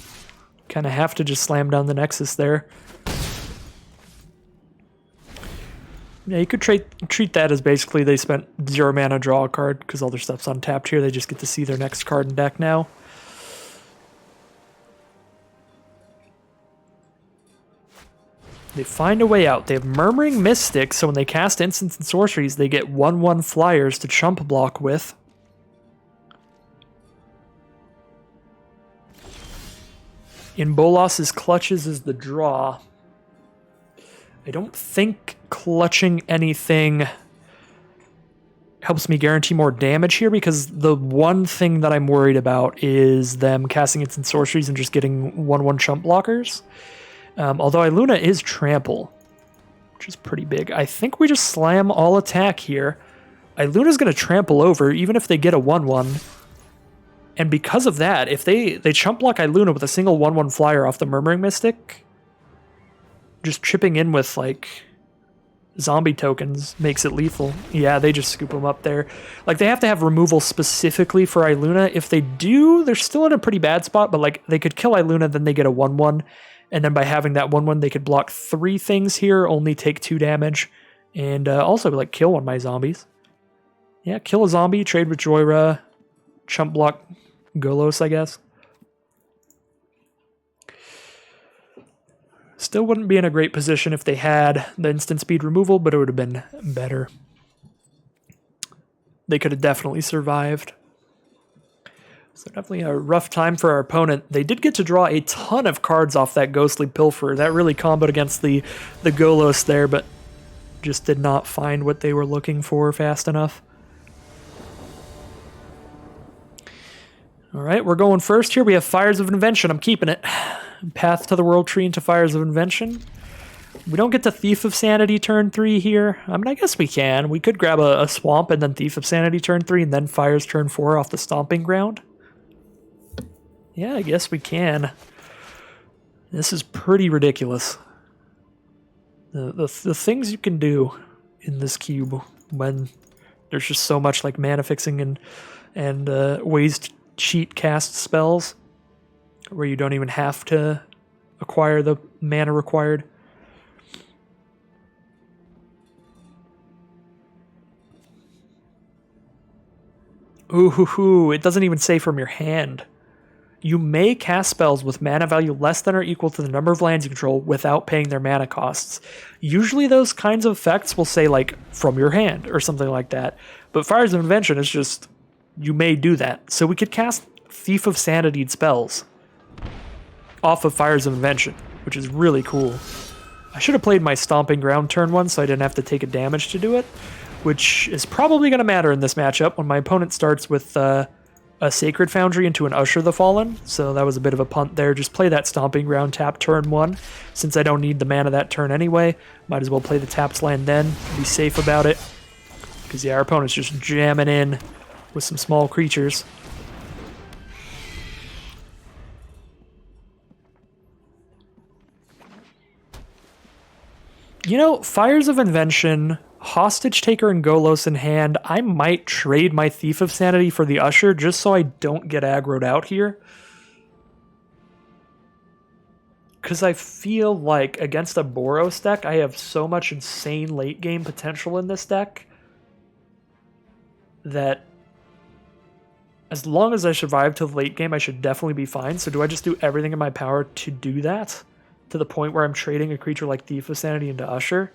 kind of have to just slam down the Nexus there. Yeah, you could treat that as basically they spent 0 mana, draw a card, because all their stuff's untapped here. They just get to see their next card in deck now. They find a way out. They have Murmuring Mystic, so when they cast instants and sorceries, they get 1/1 flyers to chump block with. In Bolas's Clutches is the draw. I don't think clutching anything helps me guarantee more damage here, because the one thing that I'm worried about is them casting instant sorceries and just getting 1/1 chump blockers. Although Iluna is trample, which is pretty big. I think we just slam all attack here. Iluna's going to trample over even if they get a 1/1. And because of that, if they chump block Iluna with a single 1/1 flyer off the Murmuring Mystic, just chipping in with like zombie tokens makes it lethal. Yeah, they just scoop them up there. Like, they have to have removal specifically for Iluna. If they do, they're still in a pretty bad spot, but like they could kill Iluna, then they get a 1/1, And then by having that 1/1, they could block 3 things here, only take 2 damage, and also like kill one of my zombies. Yeah, kill a zombie, trade with Joyra, chump block Golos, I guess. Still wouldn't be in a great position if they had the instant speed removal, but it would have been better. They could have definitely survived. So definitely a rough time for our opponent. They did get to draw a ton of cards off that Ghostly Pilfer. That really comboed against the Golos there, but just did not find what they were looking for fast enough. All right, we're going first here. We have Fires of Invention. I'm keeping it. Path to the World Tree into Fires of Invention. We don't get to Thief of Sanity turn 3 here. I mean, I guess we can. We could grab a Swamp and then Thief of Sanity turn 3 and then Fires turn 4 off the Stomping Ground. Yeah, I guess we can. This is pretty ridiculous. The things you can do in this cube when there's just so much like mana fixing and ways to cheat cast spells where you don't even have to acquire the mana required. Ooh, it doesn't even say from your hand. You may cast spells with mana value less than or equal to the number of lands you control without paying their mana costs. Usually those kinds of effects will say like from your hand or something like that. But Fires of Invention is just, you may do that. So we could cast Thief of Sanity spells off of Fires of Invention, which is really cool. I should have played my Stomping Ground turn 1 so I didn't have to take a damage to do it, which is probably going to matter in this matchup when my opponent starts with a Sacred Foundry into an Usher the Fallen. So that was a bit of a punt there. Just play that Stomping Ground tap turn 1. Since I don't need the mana that turn anyway, might as well play the tapped land then. Be safe about it. Because yeah, our opponent's just jamming in with some small creatures. You know, Fires of Invention, Hostage Taker and Golos in hand, I might trade my Thief of Sanity for the Usher just so I don't get aggroed out here. Because I feel like against a Boros deck, I have so much insane late game potential in this deck that as long as I survive to the late game, I should definitely be fine. So do I just do everything in my power to do that? To the point where I'm trading a creature like Thief of Sanity into Usher?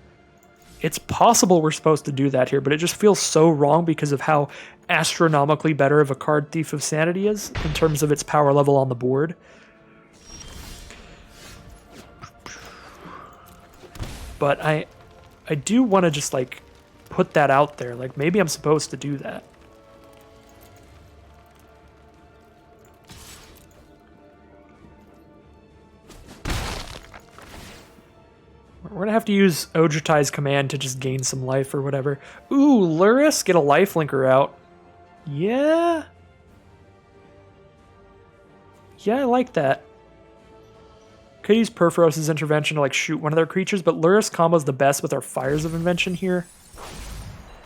It's possible we're supposed to do that here, but it just feels so wrong because of how astronomically better of a card Thief of Sanity is in terms of its power level on the board. But I do want to just like put that out there. Like maybe I'm supposed to do that. We're gonna have to use Ojutai's command to just gain some life or whatever. Ooh, Luris, get a lifelinker out. Yeah. Yeah, I like that. Could use Perforos' intervention to like shoot one of their creatures, but Luris combos the best with our Fires of Invention here.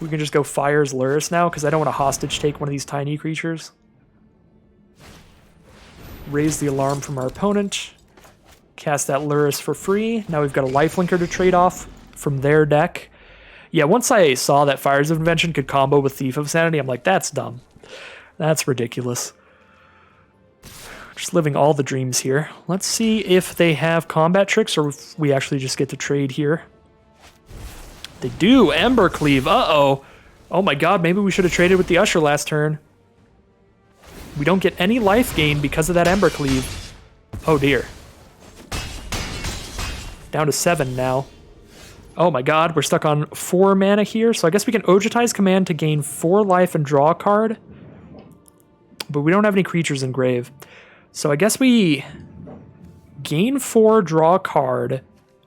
We can just go Fires Luris now, because I don't want to hostage take one of these tiny creatures. Raise the alarm from our opponent. Cast that Luris for free. Now we've got a lifelinker to trade off from their deck. Yeah, once I saw that Fires of Invention could combo with Thief of Sanity, I'm like, that's dumb. That's ridiculous. Just living all the dreams here. Let's see if they have combat tricks or if we actually just get to trade here. They do. Embercleave. Uh-oh. Oh my god, maybe we should have traded with the Usher last turn. We don't get any life gain because of that Embercleave. Oh dear. Down to 7 now. Oh my god, we're stuck on 4 mana here, so I guess we can Ojutai's command to gain 4 life and draw a card. But we don't have any creatures in grave. So I guess we gain 4, draw a card,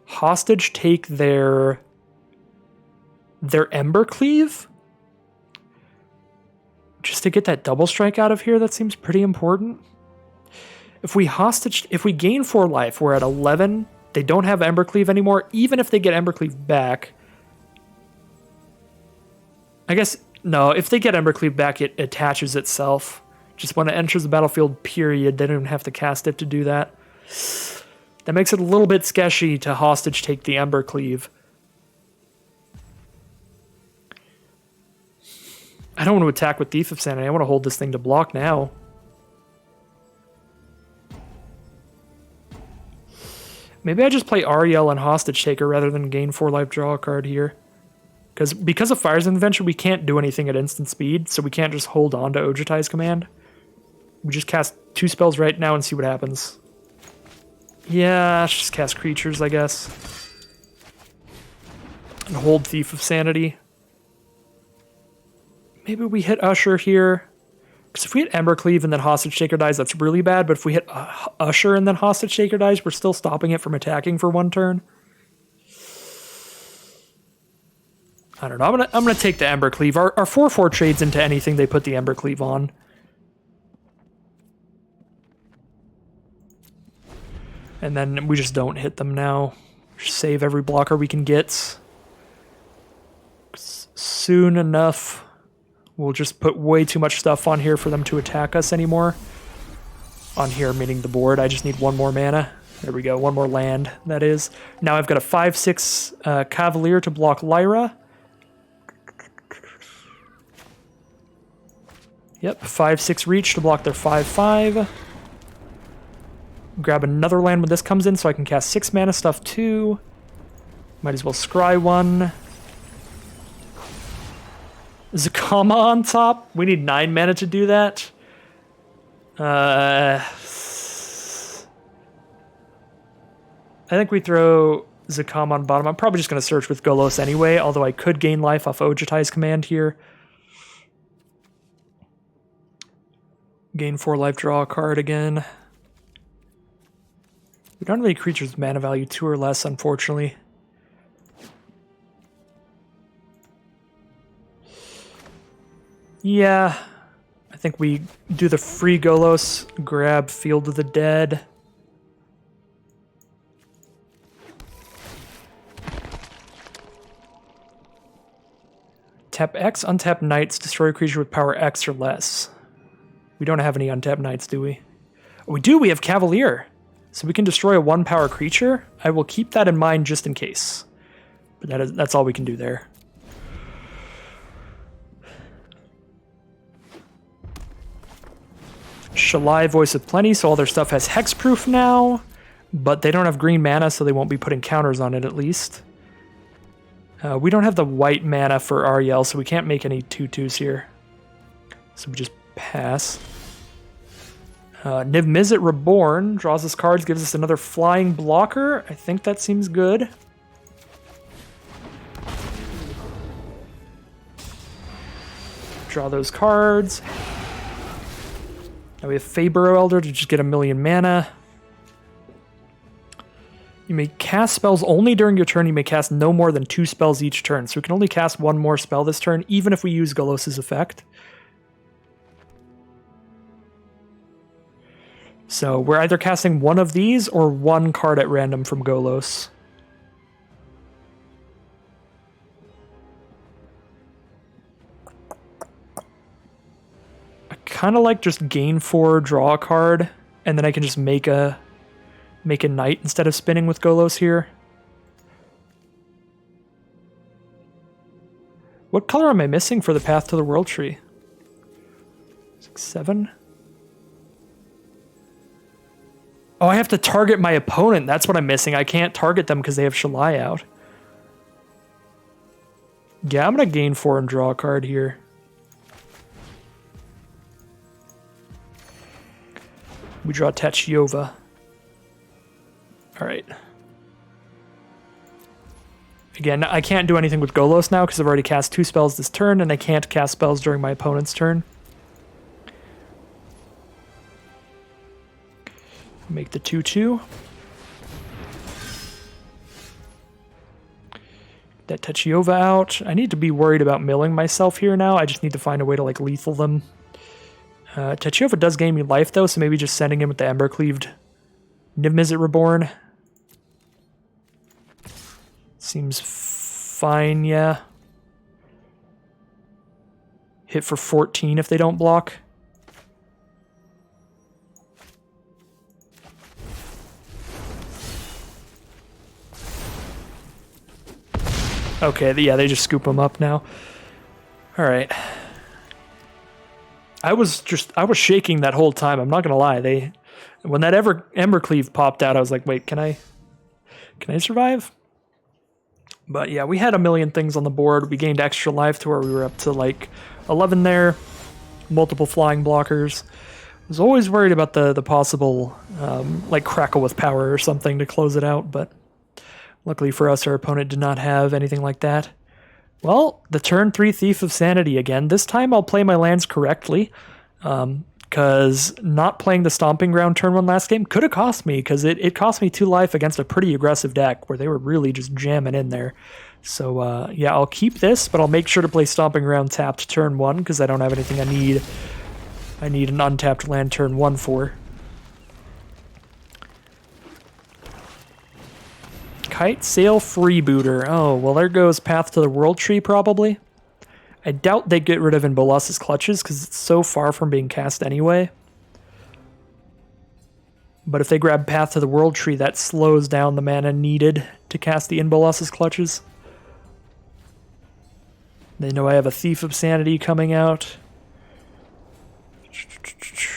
hostage take their Embercleave? Just to get that double strike out of here, that seems pretty important. If we gain 4 life, we're at 11. They don't have Embercleave anymore, even if they get Embercleave back. I guess, no, if they get Embercleave back, it attaches itself. Just when it enters the battlefield, period, they don't even have to cast it to do that. That makes it a little bit sketchy to hostage take the Ember Cleave. I don't want to attack with Thief of Sanity. I want to hold this thing to block now. Maybe I just play Ariel and Hostage Taker rather than gain 4 life, draw a card here. Because of Fire's Invention, we can't do anything at instant speed, so we can't just hold on to Ojutai's command. We just cast 2 spells right now and see what happens. Yeah, let's just cast creatures, I guess. And hold Thief of Sanity. Maybe we hit Usher here. Because if we hit Embercleave and then Hostage Taker dies, that's really bad. But if we hit Usher and then Hostage Taker dies, we're still stopping it from attacking for 1 turn. I don't know. I'm gonna take the Embercleave. Our 4/4 trades into anything they put the Embercleave on. And then we just don't hit them now. Just save every blocker we can get. Soon enough, we'll just put way too much stuff on here for them to attack us anymore. On here, meaning the board. I just need 1 more mana. There we go. 1 more land, that is. Now I've got a 5/6 Cavalier to block Lyra. Yep, 5/6 reach to block their 5/5. Grab another land when this comes in so I can cast 6 mana stuff too. Might as well scry 1. Zakama on top. We need 9 mana to do that. I think we throw Zakama on bottom. I'm probably just going to search with Golos anyway, although I could gain life off Ojutai's command here. Gain 4 life, draw a card again. We don't have any creatures with mana value 2 or less, unfortunately. Yeah, I think we do the free Golos, grab Field of the Dead. Tap X, untap Knights, destroy a creature with power X or less. We don't have any untapped Knights, do we? Oh, we do, we have Cavalier. So we can destroy a 1-power creature. I will keep that in mind just in case. But that's all we can do there. Shalai, Voice of Plenty, so all their stuff has hexproof now. But they don't have green mana, so they won't be putting counters on it at least. We don't have the white mana for Ariel, so we can't make any 2/2s here. So we just pass. Niv Mizzet Reborn draws us cards, gives us another flying blocker. I think that seems good. Draw those cards. Now we have Fabro Elder to just get 1,000,000 mana. You may cast spells only during your turn. You may cast no more than 2 spells each turn. So we can only cast 1 more spell this turn, even if we use Golos' effect. So we're either casting 1 of these or 1 card at random from Golos. I kind of like just gain 4, draw a card, and then I can just make a knight instead of spinning with Golos here. What color am I missing for the Path to the World Tree? 6, 7? Oh, I have to target my opponent. That's what I'm missing. I can't target them because they have Shalai out. Yeah, I'm going to gain 4 and draw a card here. We draw Tachiova. Alright. Again, I can't do anything with Golos now because I've already cast 2 spells this turn, and I can't cast spells during my opponent's turn. Make the 2/2. That Tachiova out. I need to be worried about milling myself here now. I just need to find a way to like lethal them. Tachiova does gain me life though, so maybe just sending him with the Embercleaved Niv Mizzet Reborn. Seems fine, yeah. Hit for 14 if they don't block. Okay, yeah, they just scoop them up now. All right. I was shaking that whole time. I'm not gonna lie. When that Embercleave popped out, I was like, wait, can I survive? But yeah, we had a million things on the board. We gained extra life to where we were up to like 11 there. Multiple flying blockers. I was always worried about the possible like crackle with power or something to close it out, but luckily for us, our opponent did not have anything like that. Well, the turn 3 Thief of Sanity again. This time I'll play my lands correctly, because not playing the Stomping Ground turn 1 last game could have cost me, because it cost me 2 life against a pretty aggressive deck where they were really just jamming in there. So yeah, I'll keep this, but I'll make sure to play Stomping Ground tapped turn 1, because I don't have anything I need. I need an untapped land turn 1 for. Kite Sail Freebooter. Oh, well, there goes Path to the World Tree, probably. I doubt they get rid of Bolas's Clutches, because it's so far from being cast anyway. But if they grab Path to the World Tree, that slows down the mana needed to cast the Bolas's Clutches. They know I have a Thief of Sanity coming out.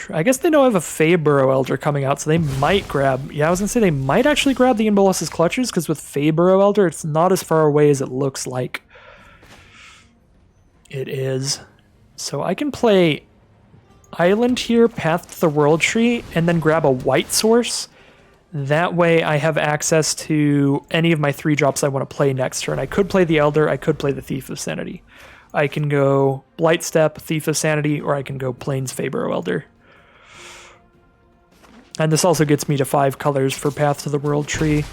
I guess they know I have a Feyburrow Elder coming out, so they might grab... Yeah, I was going to say they might actually grab the Bolas's Clutches, because with Feyburrow Elder, it's not as far away as it looks like it is. So I can play Island here, Path to the World Tree, and then grab a White Source. That way I have access to any of my 3-drops I want to play next turn. I could play the Elder, I could play the Thief of Sanity. I can go Blightstep, Thief of Sanity, or I can go Plains Feyburrow Elder. And this also gets me to 5 colors for Path to the World Tree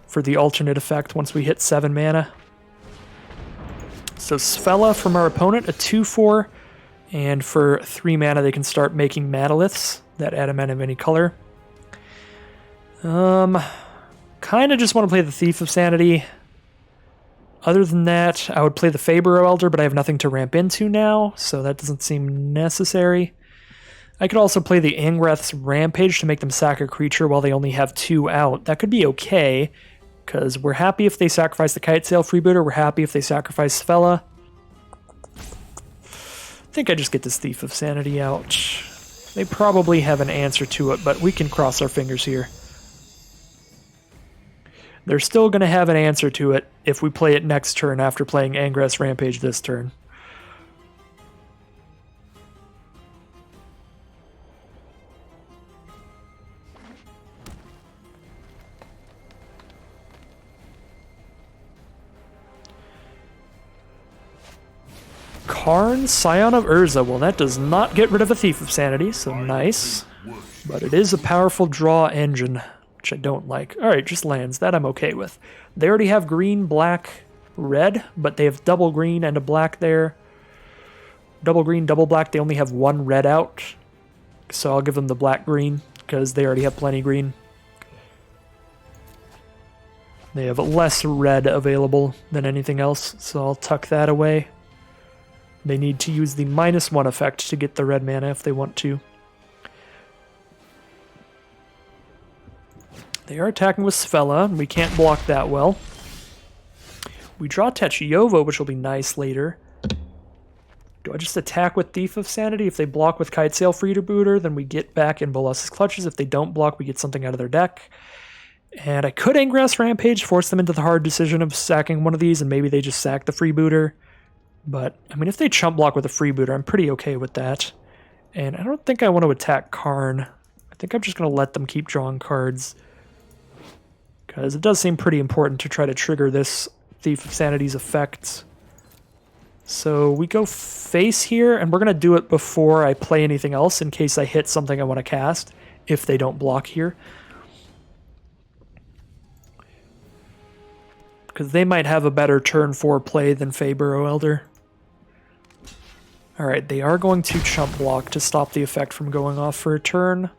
for the alternate effect once we hit 7 mana. So Sfella from our opponent, a 2/4, and for 3 mana they can start making Manaliths that add a mana of any color. Kind of just want to play the Thief of Sanity. Other than that, I would play the Feyburrow Elder, but I have nothing to ramp into now, so that doesn't seem necessary. I could also play the Angrath's Rampage to make them sack a creature while they only have 2 out. That could be okay, because we're happy if they sacrifice the Kite Sail Freebooter, we're happy if they sacrifice Sfella. I think I just get this Thief of Sanity out. They probably have an answer to it, but we can cross our fingers here. They're still going to have an answer to it if we play it next turn after playing Angrath's Rampage this turn. Karn, Scion of Urza. Well, that does not get rid of a Thief of Sanity, so nice. But it is a powerful draw engine, which I don't like. Alright, just lands. That I'm okay with. They already have green, black, red, but they have double green and a black there. Double green, double black. They only have 1 red out. So I'll give them the black-green, because they already have plenty green. They have less red available than anything else, so I'll tuck that away. They need to use the -1 effect to get the red mana if they want to. They are attacking with Sfella, and we can't block that well. We draw Techiovo, which will be nice later. Do I just attack with Thief of Sanity? If they block with Kite Sail Freebooter, then we get back in Bolas's Clutches. If they don't block, we get something out of their deck. And I could Angrath's Rampage, force them into the hard decision of sacking one of these, and maybe they just sack the Freebooter. But, I mean, if they chump block with a Freebooter, I'm pretty okay with that. And I don't think I want to attack Karn. I think I'm just going to let them keep drawing cards, because it does seem pretty important to try to trigger this Thief of Sanity's effect. So we go face here, and we're going to do it before I play anything else in case I hit something I want to cast, if they don't block here. Because they might have a better turn 4 play than Feyburrow Elder. Alright, they are going to chump block to stop the effect from going off for a turn.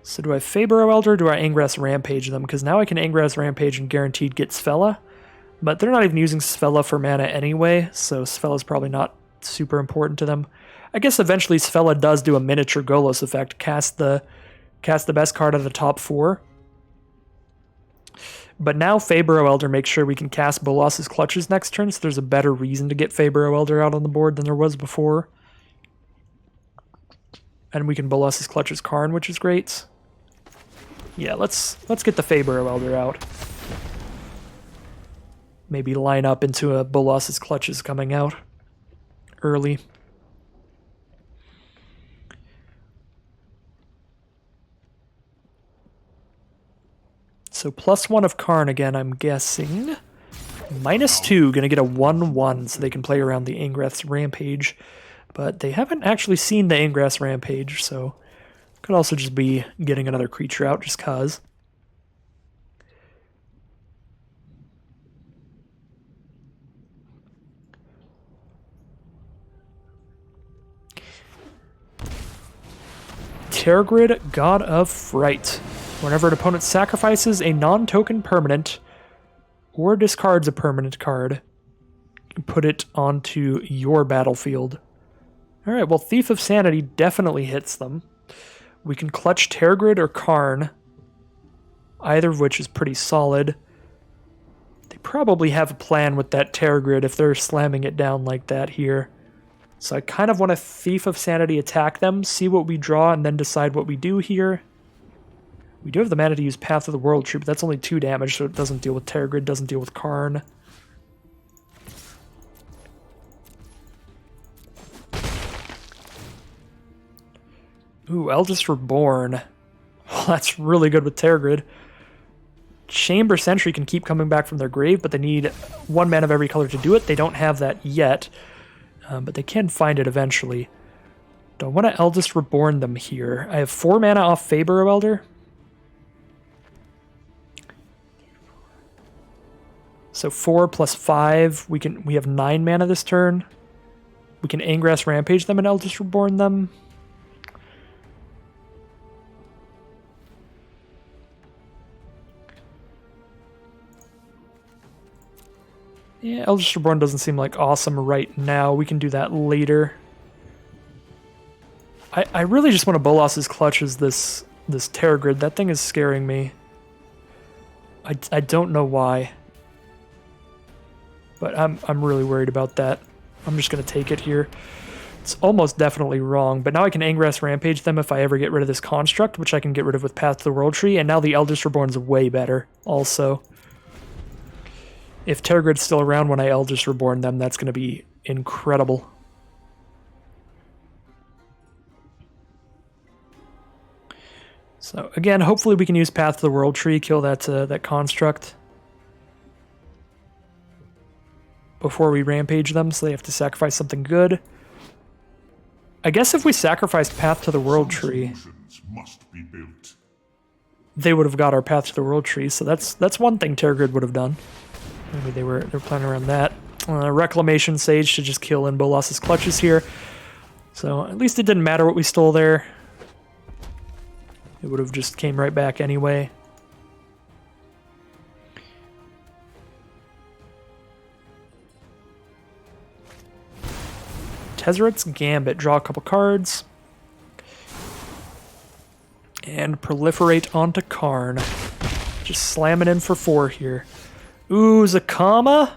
So do I Feyburrow Elder or do I Angrath's Rampage them? Because now I can Angrath's Rampage and guaranteed get Sfella. But they're not even using Sfella for mana anyway, so Sfella's probably not super important to them. I guess eventually Sfella does do a miniature Golos effect, cast the best card of the top 4. But now Fabro Elder makes sure we can cast Bolas's Clutches next turn, so there's a better reason to get Fabro Elder out on the board than there was before. And we can Bolas's Clutches Karn, which is great. Yeah, let's get the Fabro Elder out. Maybe line up into a Bolas's Clutches coming out early. So +1 of Karn again, I'm guessing. -2, gonna get a 1/1, so they can play around the Ingrath's Rampage. But they haven't actually seen the Ingrath's Rampage, so could also just be getting another creature out just cause. Tergrid, God of Fright. Whenever an opponent sacrifices a non-token permanent or discards a permanent card, you can put it onto your battlefield. Alright, well, Thief of Sanity definitely hits them. We can clutch Tergrid or Karn, either of which is pretty solid. They probably have a plan with that Tergrid if they're slamming it down like that here. So I kind of want to Thief of Sanity attack them, see what we draw, and then decide what we do here. We do have the mana to use Path of the World Tree, but that's only 2 damage, so it doesn't deal with Tergrid, doesn't deal with Karn. Ooh, Eldest Reborn. Oh, that's really good with Tergrid. Chamber Sentry can keep coming back from their grave, but they need 1 mana of every color to do it. They don't have that yet, but they can find it eventually. Do I want to Eldest Reborn them here? I have 4 mana off Fabro Elder. So 4 plus 5, we have 9 mana this turn. We can Ingrath's Rampage them and Eldest Reborn them. Yeah, Eldest Reborn doesn't seem like awesome right now. We can do that later. I really just want to Bolas's Clutches this Tergrid. That thing is scaring me. I don't know why. But I'm really worried about that. I'm just going to take it here. It's almost definitely wrong, but now I can Ingrath's Rampage them if I ever get rid of this Construct, which I can get rid of with Path to the World Tree, and now the Eldest Reborn's way better, also. If Tergrid's still around when I Eldest Reborn them, that's going to be incredible. So, again, hopefully we can use Path to the World Tree, kill that Construct before we Rampage them, so they have to sacrifice something good. I guess if we sacrificed Path to the World Tree, they would have got our Path to the World Tree, so that's one thing Tergrid would have done. Maybe they were planning around that. Reclamation Sage to just kill in Bolas's Clutches here. So at least it didn't matter what we stole there. It would have just came right back anyway. Tezzeret's Gambit. Draw a couple cards. And proliferate onto Karn. Just slam it in for 4 here. Ooh, Zakama?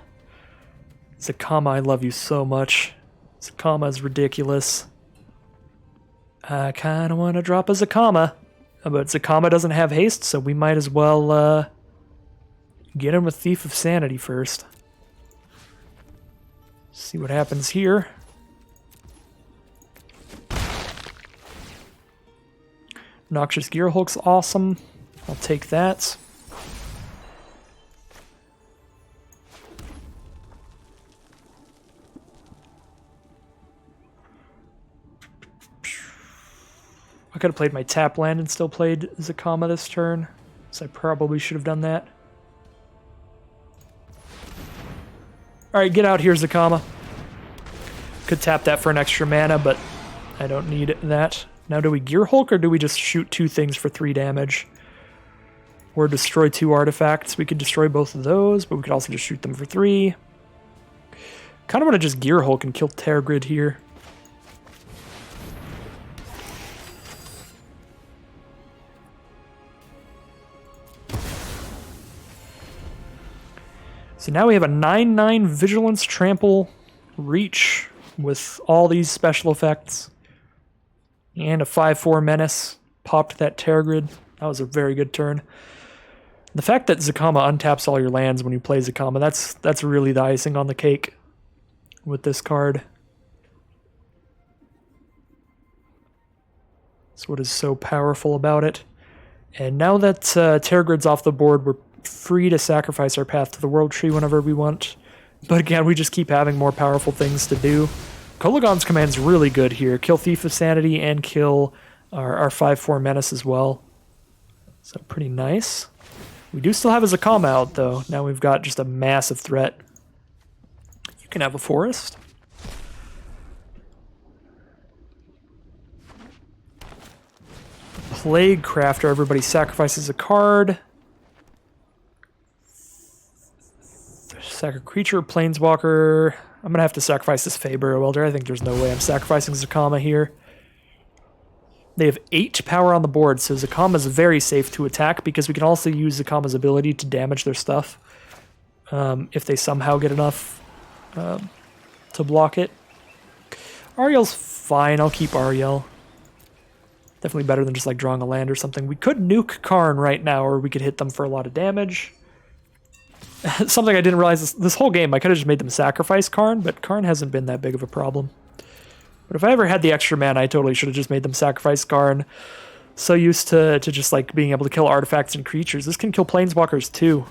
Zakama, I love you so much. Zakama is ridiculous. I kind of want to drop a Zakama. But Zakama doesn't have haste, so we might as well get him with Thief of Sanity first. See what happens here. Noxious Gearhulk's awesome. I'll take that. I could have played my tap land and still played Zakama this turn, so I probably should have done that. Alright, get out here, Zakama. Could tap that for an extra mana, but I don't need that. Now, do we Gearhulk, or do we just shoot 2 things for 3 damage? Or destroy 2 artifacts? We could destroy both of those, but we could also just shoot them for 3. Kind of want to just Gearhulk and kill Tergrid here. So now we have a 9/9 Vigilance, Trample, Reach with all these special effects. And a 5/4 Menace. Popped that Terror Grid. That was a very good turn. The fact that Zakama untaps all your lands when you play Zakama, that's really the icing on the cake with this card. That's what is so powerful about it. And now that Terror Grid's off the board, we're free to sacrifice our Path to the World Tree whenever we want. But again, we just keep having more powerful things to do. Kolagon's command's really good here. Kill Thief of Sanity and kill our 5/4 Menace as well. So pretty nice. We do still have a Zakama out, though. Now we've got just a massive threat. You can have a forest. Plague Crafter. Everybody sacrifices a card. Sack a creature, Planeswalker. I'm going to have to sacrifice this Faber Welder. I think there's no way I'm sacrificing Zakama here. They have 8 power on the board, so Zakama's very safe to attack because we can also use Zakama's ability to damage their stuff if they somehow get enough to block it. Ariel's fine. I'll keep Ariel. Definitely better than just like drawing a land or something. We could nuke Karn right now, or we could hit them for a lot of damage. Something I didn't realize this whole game, I could have just made them sacrifice Karn, but Karn hasn't been that big of a problem. But if I ever had the extra mana, I totally should have just made them sacrifice Karn. So used to just like being able to kill artifacts and creatures. This can kill Planeswalkers too.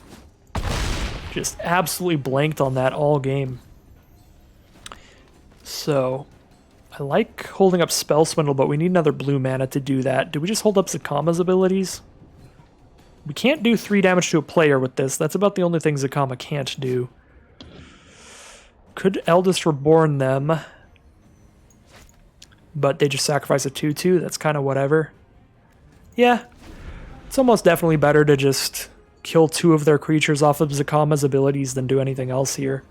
Just absolutely blanked on that all game. So I like holding up Spell Swindle, but we need another blue mana to do that. Do we just hold up Zakama's abilities? We can't do 3 damage to a player with this. That's about the only thing Zakama can't do. Could Eldest Reborn them, but they just sacrifice a 2/2. That's kind of whatever. Yeah, it's almost definitely better to just kill 2 of their creatures off of Zakama's abilities than do anything else here.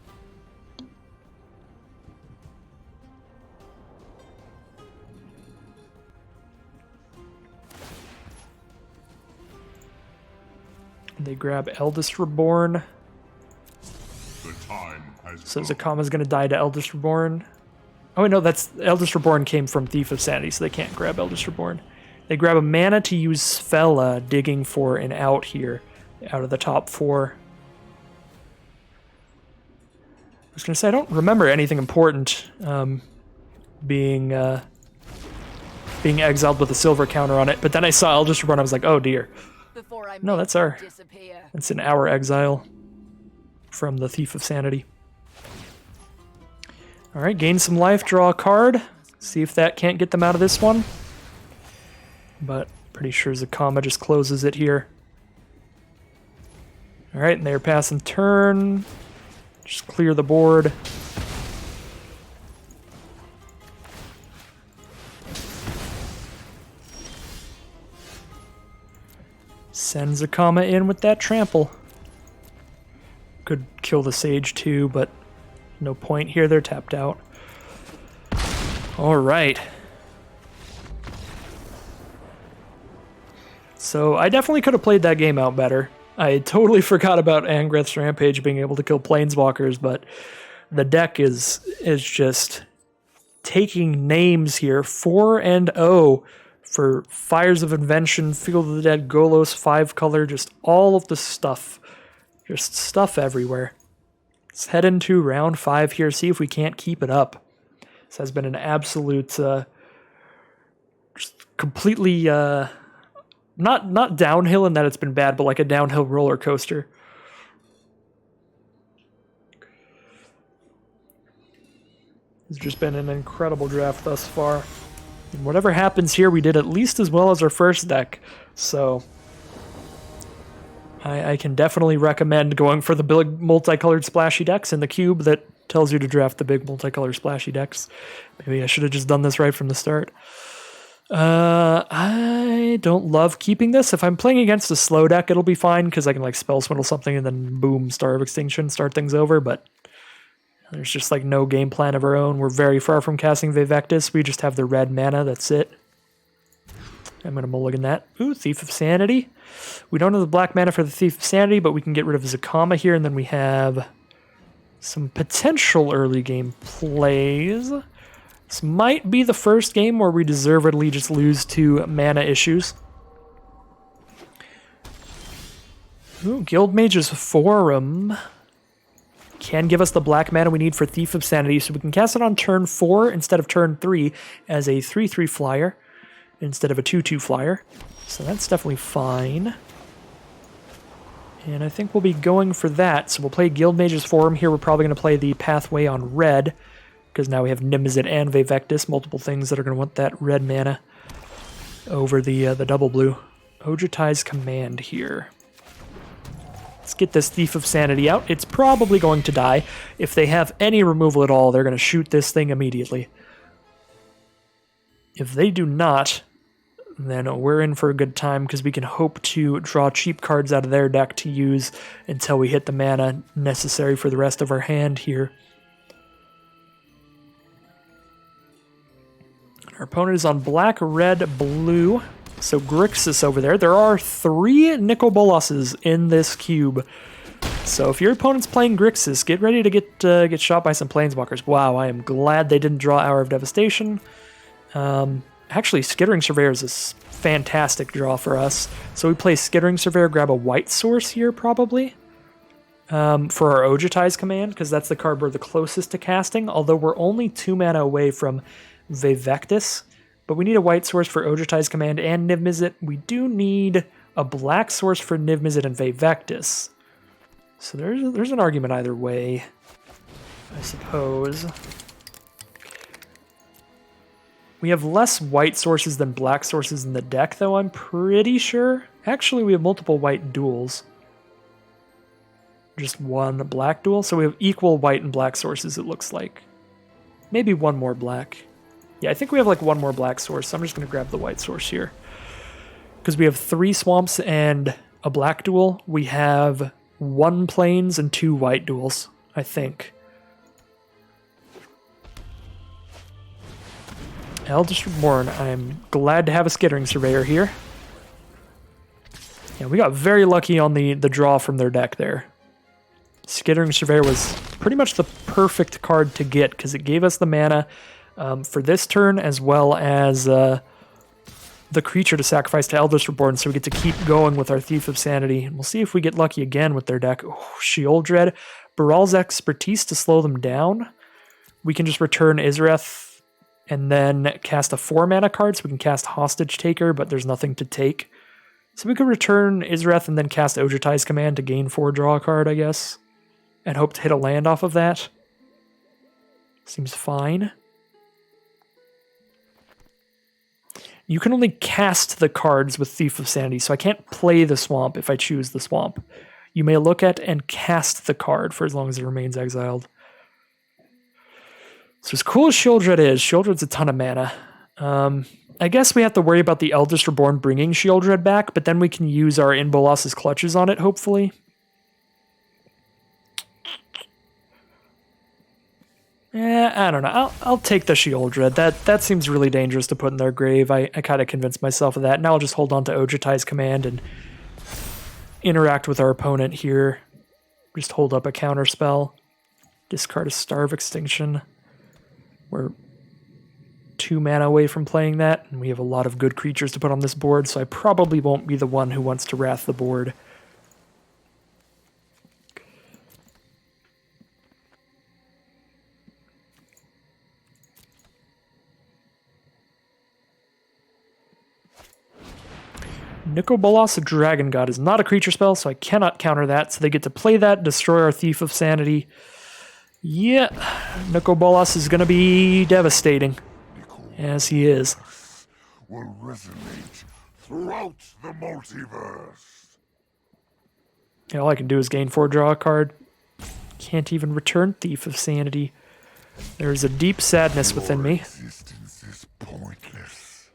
They grab Eldest Reborn. So Zakama's going to die to Eldest Reborn. Oh, wait, no, that's Eldest Reborn came from Thief of Sanity, so they can't grab Eldest Reborn. They grab a mana to use Sfella, digging for an out here, out of the top 4. I was going to say, I don't remember anything important being exiled with a silver counter on it, but then I saw Eldest Reborn, I was like, oh dear. No, that's an hour exile from the Thief of Sanity. Alright, gain some life, draw a card. See if that can't get them out of this one. But pretty sure Zakama just closes it here. Alright, and they're passing turn. Just clear the board. Send Zakama in with that trample. Could kill the Sage too, but no point here. They're tapped out. Alright. So I definitely could have played that game out better. I totally forgot about Angreth's Rampage being able to kill Planeswalkers, but the deck is just taking names here. 4-0 for Fires of Invention, Field of the Dead, Golos, 5-color, just all of the stuff. Just stuff everywhere. Let's head into round 5 here, see if we can't keep it up. This has been an absolute, just completely, not downhill in that it's been bad, but like a downhill roller coaster. It's just been an incredible draft thus far. And whatever happens here, we did at least as well as our first deck. So I can definitely recommend going for the big multicolored splashy decks in the cube that tells you to draft the big multicolored splashy decks. Maybe I should have just done this right from the start. I don't love keeping this. If I'm playing against a slow deck, it'll be fine because I can like Spell Swindle something and then boom, Star of Extinction, start things over, but there's just like no game plan of our own. We're very far from casting Vivectus. We just have the red mana, that's it. I'm going to mulligan that. Ooh, Thief of Sanity. We don't have the black mana for the Thief of Sanity, but we can get rid of Zakama here, and then we have some potential early game plays. This might be the first game where we deservedly just lose to mana issues. Ooh, Guildmage's Forum can give us the black mana we need for Thief of Sanity, so we can cast it on turn 4 instead of turn 3 as a 3/3 flyer instead of a 2/2 flyer. So that's definitely fine. And I think we'll be going for that. So we'll play Guildmage's Forum here. We're probably going to play the Pathway on red, because now we have Nimizit and Vivectus, multiple things that are going to want that red mana over the double blue. Ojutai's Command here. Let's get this Thief of Sanity out. It's probably going to die. If they have any removal at all, they're going to shoot this thing immediately. If they do not, then we're in for a good time, because we can hope to draw cheap cards out of their deck to use until we hit the mana necessary for the rest of our hand here. Our opponent is on black, red, blue. So Grixis over there. There are 3 Nicol in this cube. So if your opponent's playing Grixis, get ready to get shot by some Planeswalkers. Wow, I am glad they didn't draw Hour of Devastation. Actually, Skittering Surveyor is a fantastic draw for us. So we play Skittering Surveyor, grab a white source here probably for our Ojutai's Command, because that's the card we're the closest to casting, although we're only 2 mana away from Vivectus. But we need a white source for Ojutai's Command and Niv-Mizzet. We do need a black source for Niv-Mizzet and Vivectus. So there's an argument either way, I suppose. We have less white sources than black sources in the deck, though, I'm pretty sure. Actually, we have multiple white duels. Just one black duel, so we have equal white and black sources, it looks like. Maybe one more black. Yeah, I think we have like one more black source, so I'm just going to grab the white source here. Because we have 3 swamps and a black duel. We have 1 plains and 2 white duels, I think. Eldritch Reborn, I'm glad to have a Skittering Surveyor here. Yeah, we got very lucky on the draw from their deck there. Skittering Surveyor was pretty much the perfect card to get, because it gave us the mana for this turn, as well as the creature to sacrifice to Eldritch Reborn, so we get to keep going with our Thief of Sanity. And we'll see if we get lucky again with their deck. Oh, Sheoldred. Baral's Expertise to slow them down. We can just return Izreth and then cast a 4-mana card, so we can cast Hostage Taker, but there's nothing to take. So we could return Izreth and then cast Ojutai's Command to gain 4, draw a card, I guess, and hope to hit a land off of that. Seems fine. You can only cast the cards with Thief of Sanity, so I can't play the swamp if I choose the swamp. You may look at and cast the card for as long as it remains exiled. So as cool as Sheoldred is, Sheoldred's a ton of mana. I guess we have to worry about the Eldritch Reborn bringing Sheoldred back, but then we can use our Inbolas's Clutches on it, hopefully. I don't know. I'll take the Sheoldred. That seems really dangerous to put in their grave. I kind of convinced myself of that. Now I'll just hold on to Ojutai's Command and interact with our opponent here. Just hold up a counter spell. Discard a Starve Extinction. We're 2 mana away from playing that, and we have a lot of good creatures to put on this board, so I probably won't be the one who wants to wrath the board. Nicol Dragon God is not a creature spell, so I cannot counter that. So they get to play that, destroy our Thief of Sanity. Yeah, Nicol is going to be devastating. As he is. Will resonate throughout the multiverse. Yeah, all I can do is gain 4, draw a card. Can't even return Thief of Sanity. There's a deep sadness within me. Existence is pointless.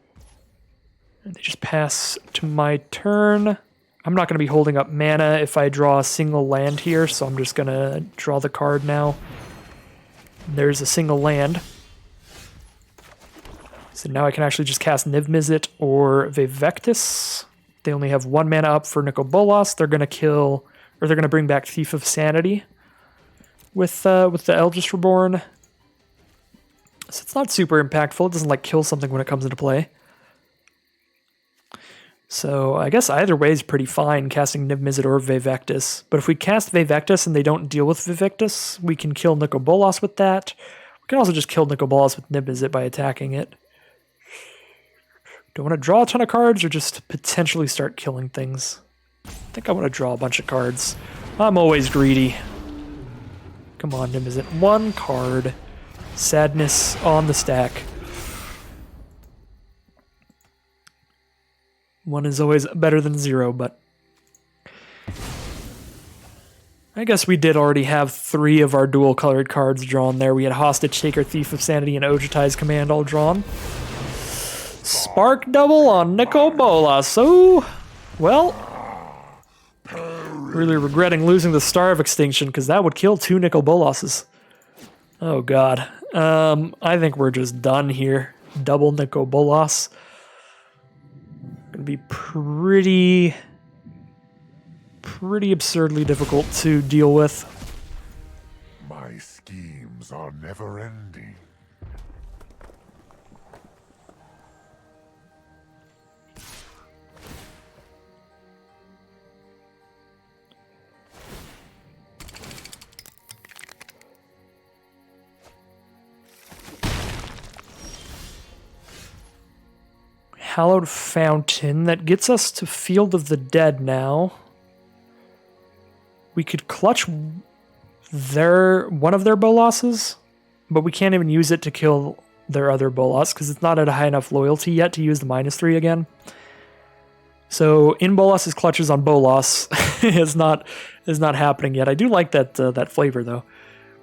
And they just pass to my turn. I'm not going to be holding up mana if I draw a single land here, so I'm just going to draw the card now. There's a single land. So now I can actually just cast Niv-Mizzet or Vivectus. They only have 1 mana up for Nicol Bolas. They're going to kill, or they're going to bring back Thief of Sanity with the Eldritch Reborn. So it's not super impactful. It doesn't like kill something when it comes into play. So I guess either way is pretty fine, casting Niv Mizzet or Vivectus. But if we cast Vivectus and they don't deal with Vivectus, we can kill Nicol Bolas with that. We can also just kill Nicol Bolas with Niv Mizzet by attacking it. Do I want to draw a ton of cards or just potentially start killing things? I think I want to draw a bunch of cards. I'm always greedy. Come on, Niv Mizzet. 1 card. Sadness on the stack. 1 is always better than 0, but I guess we did already have 3 of our dual-colored cards drawn there. We had Hostage Taker, Thief of Sanity, and Ojutai's Command all drawn. Spark double on Nicol Bolas. So, well, really regretting losing the Star of Extinction because that would kill 2 Nicol Bolases. Oh god. I think we're just done here. Double Nicol Bolas. Gonna be pretty absurdly difficult to deal with. My schemes are never ending. Hallowed Fountain, that gets us to Field of the Dead now. We could clutch one of their Bolosses, but we can't even use it to kill their other Bolas because it's not at a high enough loyalty yet to use the -3 again. So in Bolas's clutches on Bolas is not happening yet. I do like that flavor though.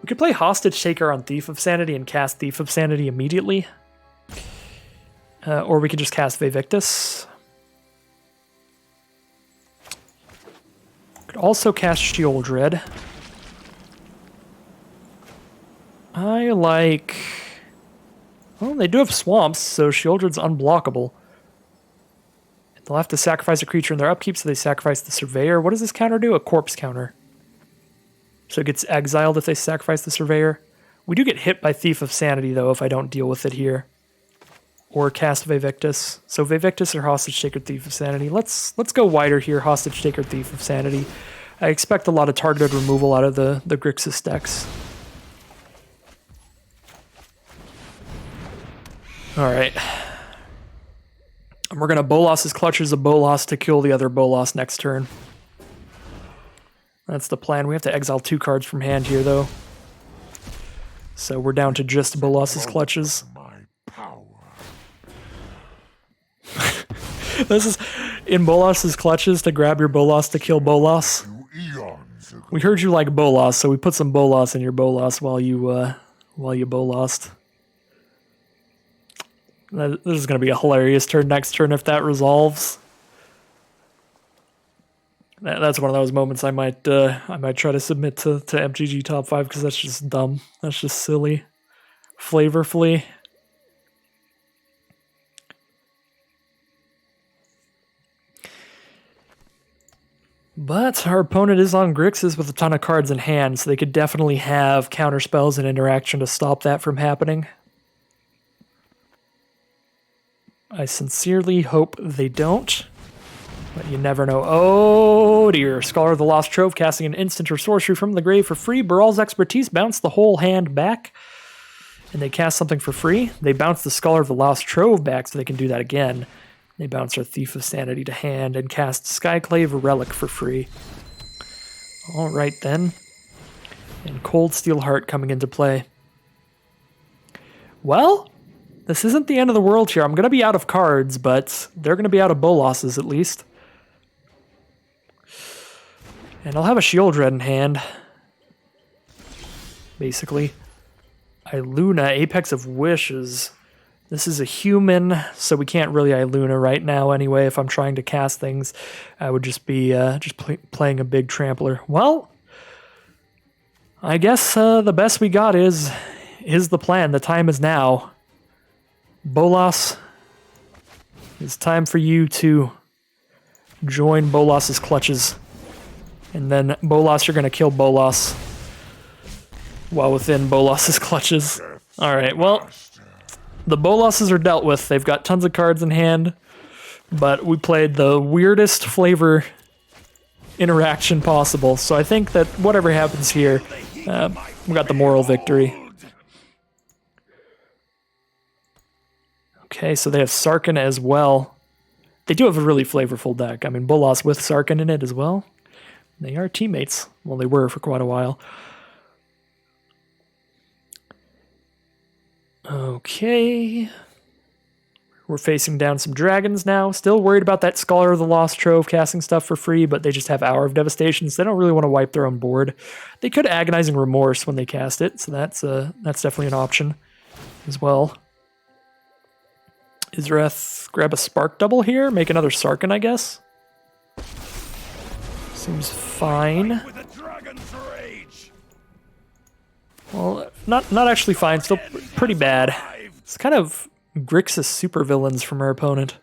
We could play Hostage Taker on Thief of Sanity and cast Thief of Sanity immediately. Or we could just cast Vivectus. Could also cast Shieldred. I like... Well, they do have swamps, so Shieldred's unblockable. They'll have to sacrifice a creature in their upkeep, so they sacrifice the Surveyor. What does this counter do? A corpse counter. So it gets exiled if they sacrifice the Surveyor. We do get hit by Thief of Sanity, though, if I don't deal with it here. Or cast Vivectus. So Vivectus or Hostage Taker, Thief of Sanity. Let's go wider here, Hostage Taker, Thief of Sanity. I expect a lot of targeted removal out of the Grixis decks. Alright. And we're going to Bolas's Clutches of Bolas to kill the other Bolas next turn. That's the plan. We have to exile 2 cards from hand here, though. So we're down to just Bolas's Clutches. This is in Bolas's Clutches to grab your Bolas to kill Bolas. We heard you like Bolas, so we put some Bolas in your Bolas while you Bolased. This is going to be a hilarious turn next turn if that resolves. That's one of those moments I might try to submit to MTG Top 5 because that's just dumb. That's just silly. Flavorfully. But our opponent is on Grixis with a ton of cards in hand, so they could definitely have counterspells and interaction to stop that from happening. I sincerely hope they don't, but you never know. Oh dear. Scholar of the Lost Trove, casting an instant or sorcery from the grave for free. Baral's Expertise, bounce the whole hand back, and they cast something for free. They bounce the Scholar of the Lost Trove back so they can do that again. They bounce our Thief of Sanity to hand and cast Skyclave Relic for free. Alright then. And Cold Steel Heart coming into play. Well, this isn't the end of the world here. I'm going to be out of cards, but they're going to be out of Bolosses at least. And I'll have a Shieldred in hand. Basically. Iluna, Apex of Wishes. This is a human, so we can't really Iluna right now anyway. If I'm trying to cast things, I would just be playing a big trampler. Well, I guess the best we got is the plan. The time is now. Bolas, it's time for you to join Bolas's clutches. And then Bolas, you're going to kill Bolas while within Bolas's clutches. Alright, well, the Bolases are dealt with. They've got tons of cards in hand, but we played the weirdest flavor interaction possible. So I think that whatever happens here, we got the moral victory. Okay, so they have Sarkhan as well. They do have a really flavorful deck. I mean, Bolas with Sarkhan in it as well. They are teammates. Well, they were for quite a while. Okay. We're facing down some dragons now. Still worried about that Scholar of the Lost Trove casting stuff for free, but they just have Hour of Devastation, so they don't really want to wipe their own board. They could Agonizing Remorse when they cast it, so that's definitely an option as well. Izrath, grab a Spark Double here, make another Sarkhan, I guess. Seems fine. Well, not actually fine, still pretty bad. It's kind of Grixis supervillains from our opponent.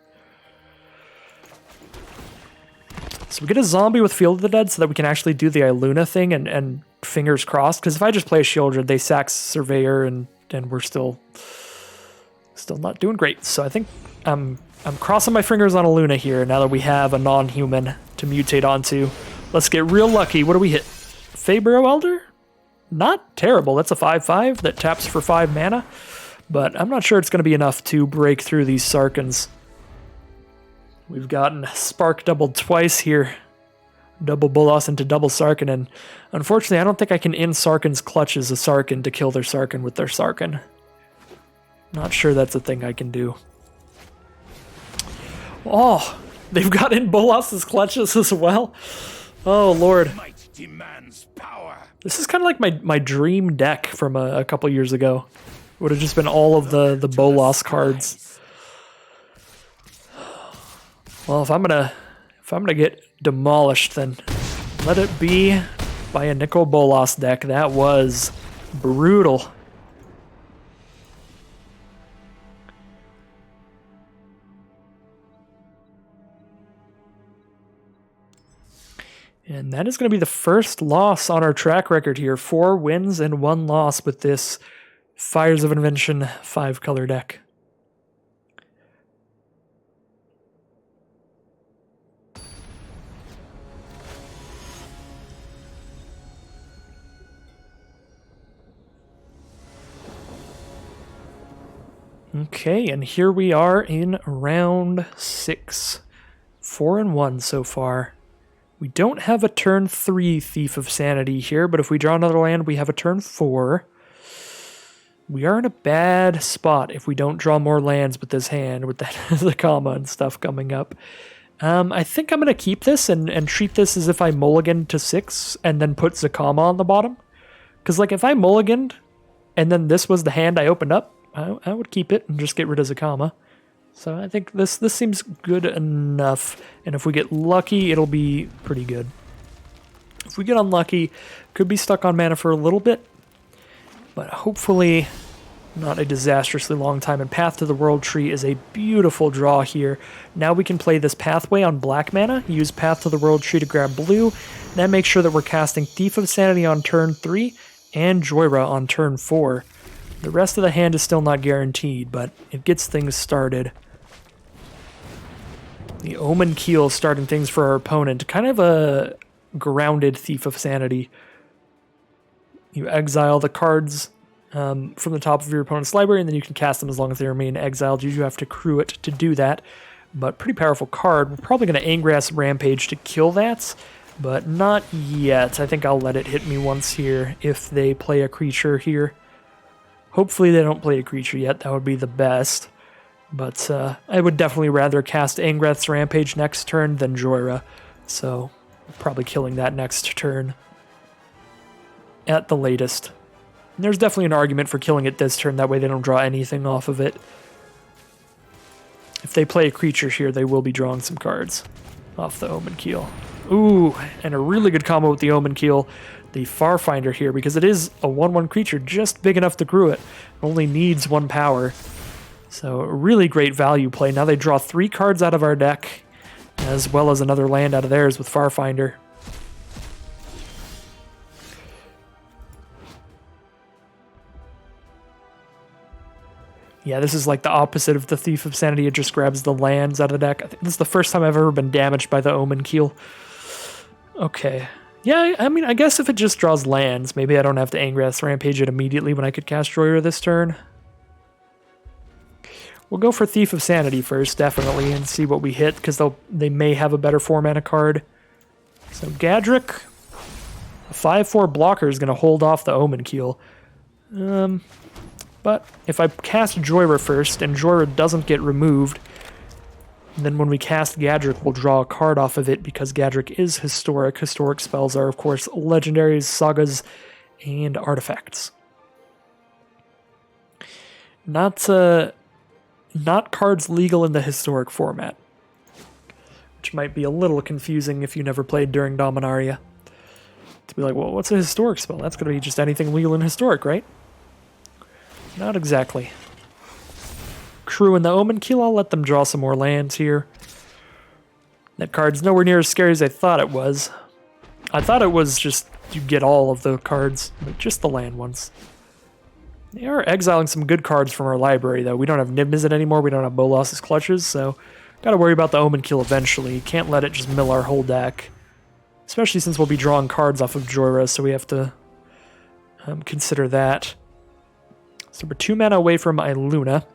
So we get a zombie with Field of the Dead so that we can actually do the Iluna thing and fingers crossed, because if I just play a Shieldred, they sack Surveyor and we're still not doing great. So I think I'm crossing my fingers on Iluna here now that we have a non-human to mutate onto. Let's get real lucky. What do we hit? Fabro Elder? Not terrible. That's a 5/5 that taps for 5 mana, but I'm not sure it's going to be enough to break through these Sarkhans. We've gotten Spark doubled twice here. Double Bolas into double Sarkhan, and unfortunately I don't think I can in Sarkhan's clutches a Sarkhan to kill their Sarkhan with their Sarkhan. Not sure that's a thing I can do. Oh, they've got in Bolas's clutches as well. Oh lord. This is kind of like my dream deck from a couple years ago. It would have just been all of the Bolas cards. Well, if I'm gonna get demolished, then let it be by a Nicol Bolas deck. That was brutal. And that is going to be the first loss on our track record here. 4 wins and 1 loss with this Fires of Invention 5-color deck. Okay, and here we are in round 6. 4-1 so far. We don't have a turn 3 Thief of Sanity here, but if we draw another land, we have a turn 4. We are in a bad spot if we don't draw more lands with this hand, with that Zakama and stuff coming up. I think I'm going to keep this and treat this as if I mulliganed to 6 and then put Zakama on the bottom. Because like if I mulliganed and then this was the hand I opened up, I would keep it and just get rid of Zakama. So I think this seems good enough, and if we get lucky, it'll be pretty good. If we get unlucky, could be stuck on mana for a little bit, but hopefully not a disastrously long time. And Path to the World Tree is a beautiful draw here. Now we can play this pathway on black mana, use Path to the World Tree to grab blue, then make sure that we're casting Thief of Sanity on turn 3 and Joyra on turn 4. The rest of the hand is still not guaranteed, but it gets things started. The Omen Keel starting things for our opponent. Kind of a grounded Thief of Sanity. You exile the cards from the top of your opponent's library, and then you can cast them as long as they remain exiled. You do have to crew it to do that, but pretty powerful card. We're probably going to Angrass Rampage to kill that, but not yet. I think I'll let it hit me once here if they play a creature here. Hopefully they don't play a creature yet. That would be the best. But I would definitely rather cast Angrath's Rampage next turn than Joyra. So probably killing that next turn at the latest. And there's definitely an argument for killing it this turn. That way they don't draw anything off of it. If they play a creature here, they will be drawing some cards off the Omen Keel. Ooh, and a really good combo with the Omen Keel. The Farfinder here, because it is a 1/1 creature just big enough to crew it. It only needs 1 power. So a really great value play. Now they draw 3 cards out of our deck. as well as another land out of theirs with Farfinder. Yeah, this is like the opposite of the Thief of Sanity. It just grabs the lands out of the deck. I think this is the first time I've ever been damaged by the Omen Keel. Okay. Yeah, I mean, I guess if it just draws lands, maybe I don't have to Angrass Rampage it immediately when I could cast Joyra this turn. We'll go for Thief of Sanity first, definitely, and see what we hit, because they may have a better 4-mana card. So Gadrick, a 5/4 blocker is going to hold off the Omen Keel. But if I cast Joyra first, and Joyra doesn't get removed, then when we cast Gadrick, we'll draw a card off of it, because Gadrick is historic. Historic spells are, of course, legendaries, sagas, and artifacts. Not cards legal in the historic format, which might be a little confusing if you never played during Dominaria. To be like, well, what's a historic spell? That's going to be just anything legal in historic, right? Not exactly. Crew and the Omen Keel, I'll let them draw some more lands here. That card's nowhere near as scary as I thought it was. I thought it was just you get all of the cards, but just the land ones. They are exiling some good cards from our library, though. We don't have Niv-Mizzet anymore, we don't have Bolas's Clutches, so gotta worry about the Omen Keel eventually. Can't let it just mill our whole deck. Especially since we'll be drawing cards off of Joyra, so we have to consider that. So we're 2 mana away from Iluna.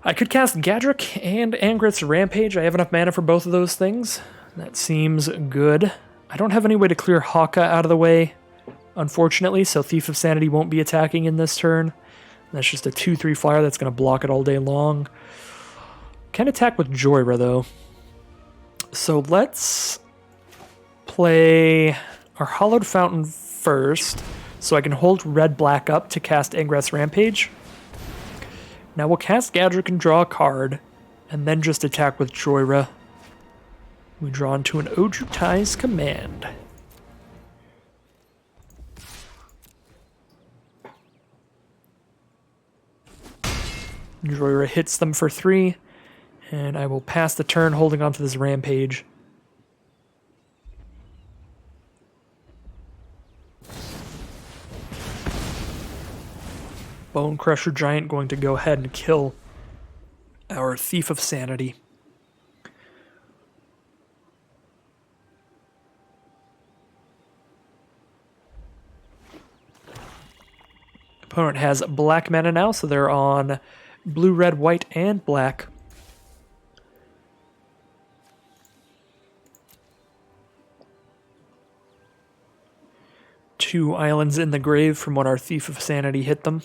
I could cast Gadrick and Angrath's Rampage. I have enough mana for both of those things. That seems good. I don't have any way to clear Haka out of the way, unfortunately, so Thief of Sanity won't be attacking in this turn. That's just a 2/3 flyer that's going to block it all day long. Can attack with Joyra, though. So let's play our Hollowed Fountain first, so I can hold red-black up to cast Angrath's Rampage. Now we'll cast Gadrick and draw a card, and then just attack with Joyra. We draw into an Ojutai's Command. Joyra hits them for 3, and I will pass the turn holding onto this Rampage. Bone Crusher Giant going to go ahead and kill our Thief of Sanity. Opponent has black mana now, so they're on blue, red, white, and black. Two islands in the grave from when our Thief of Sanity hit them.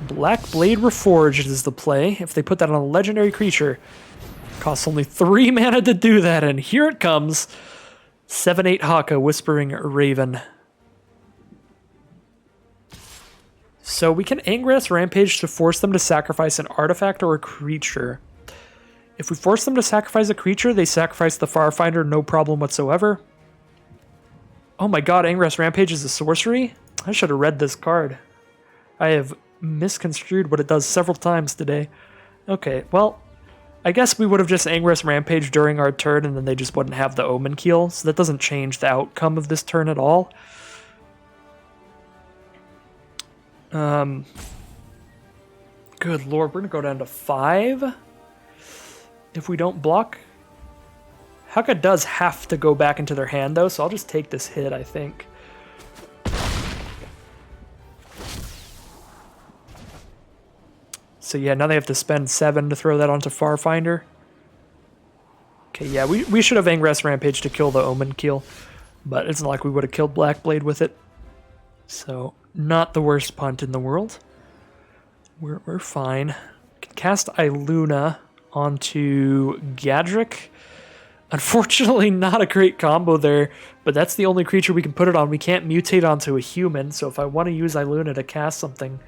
Black Blade Reforged is the play. If they put that on a legendary creature, it costs only 3 mana to do that, and here it comes. 7/8 Haka, Whispering Raven. So we can Angrath's Rampage to force them to sacrifice an artifact or a creature. If we force them to sacrifice a creature, they sacrifice the Farfinder, no problem whatsoever. Oh my god, Angrath's Rampage is a sorcery? I should have read this card. I have misconstrued what it does several times today. Okay, well, I guess we would have just Angrath's Rampage during our turn, and then they just wouldn't have the Omen Keel, so that doesn't change the outcome of this turn at all. Good lord, we're gonna go down to 5 if we don't block. Haka does have to go back into their hand, though, so I'll just take this hit, I think. So yeah, now they have to spend 7 to throw that onto Farfinder. Okay, yeah, we should have Angrath's Rampage to kill the Omen Keel, but it's not like we would have killed Blackblade with it. So, not the worst punt in the world. We're fine. We can cast Iluna onto Gadrick. Unfortunately, not a great combo there, but that's the only creature we can put it on. We can't mutate onto a human, so if I want to use Iluna to cast something,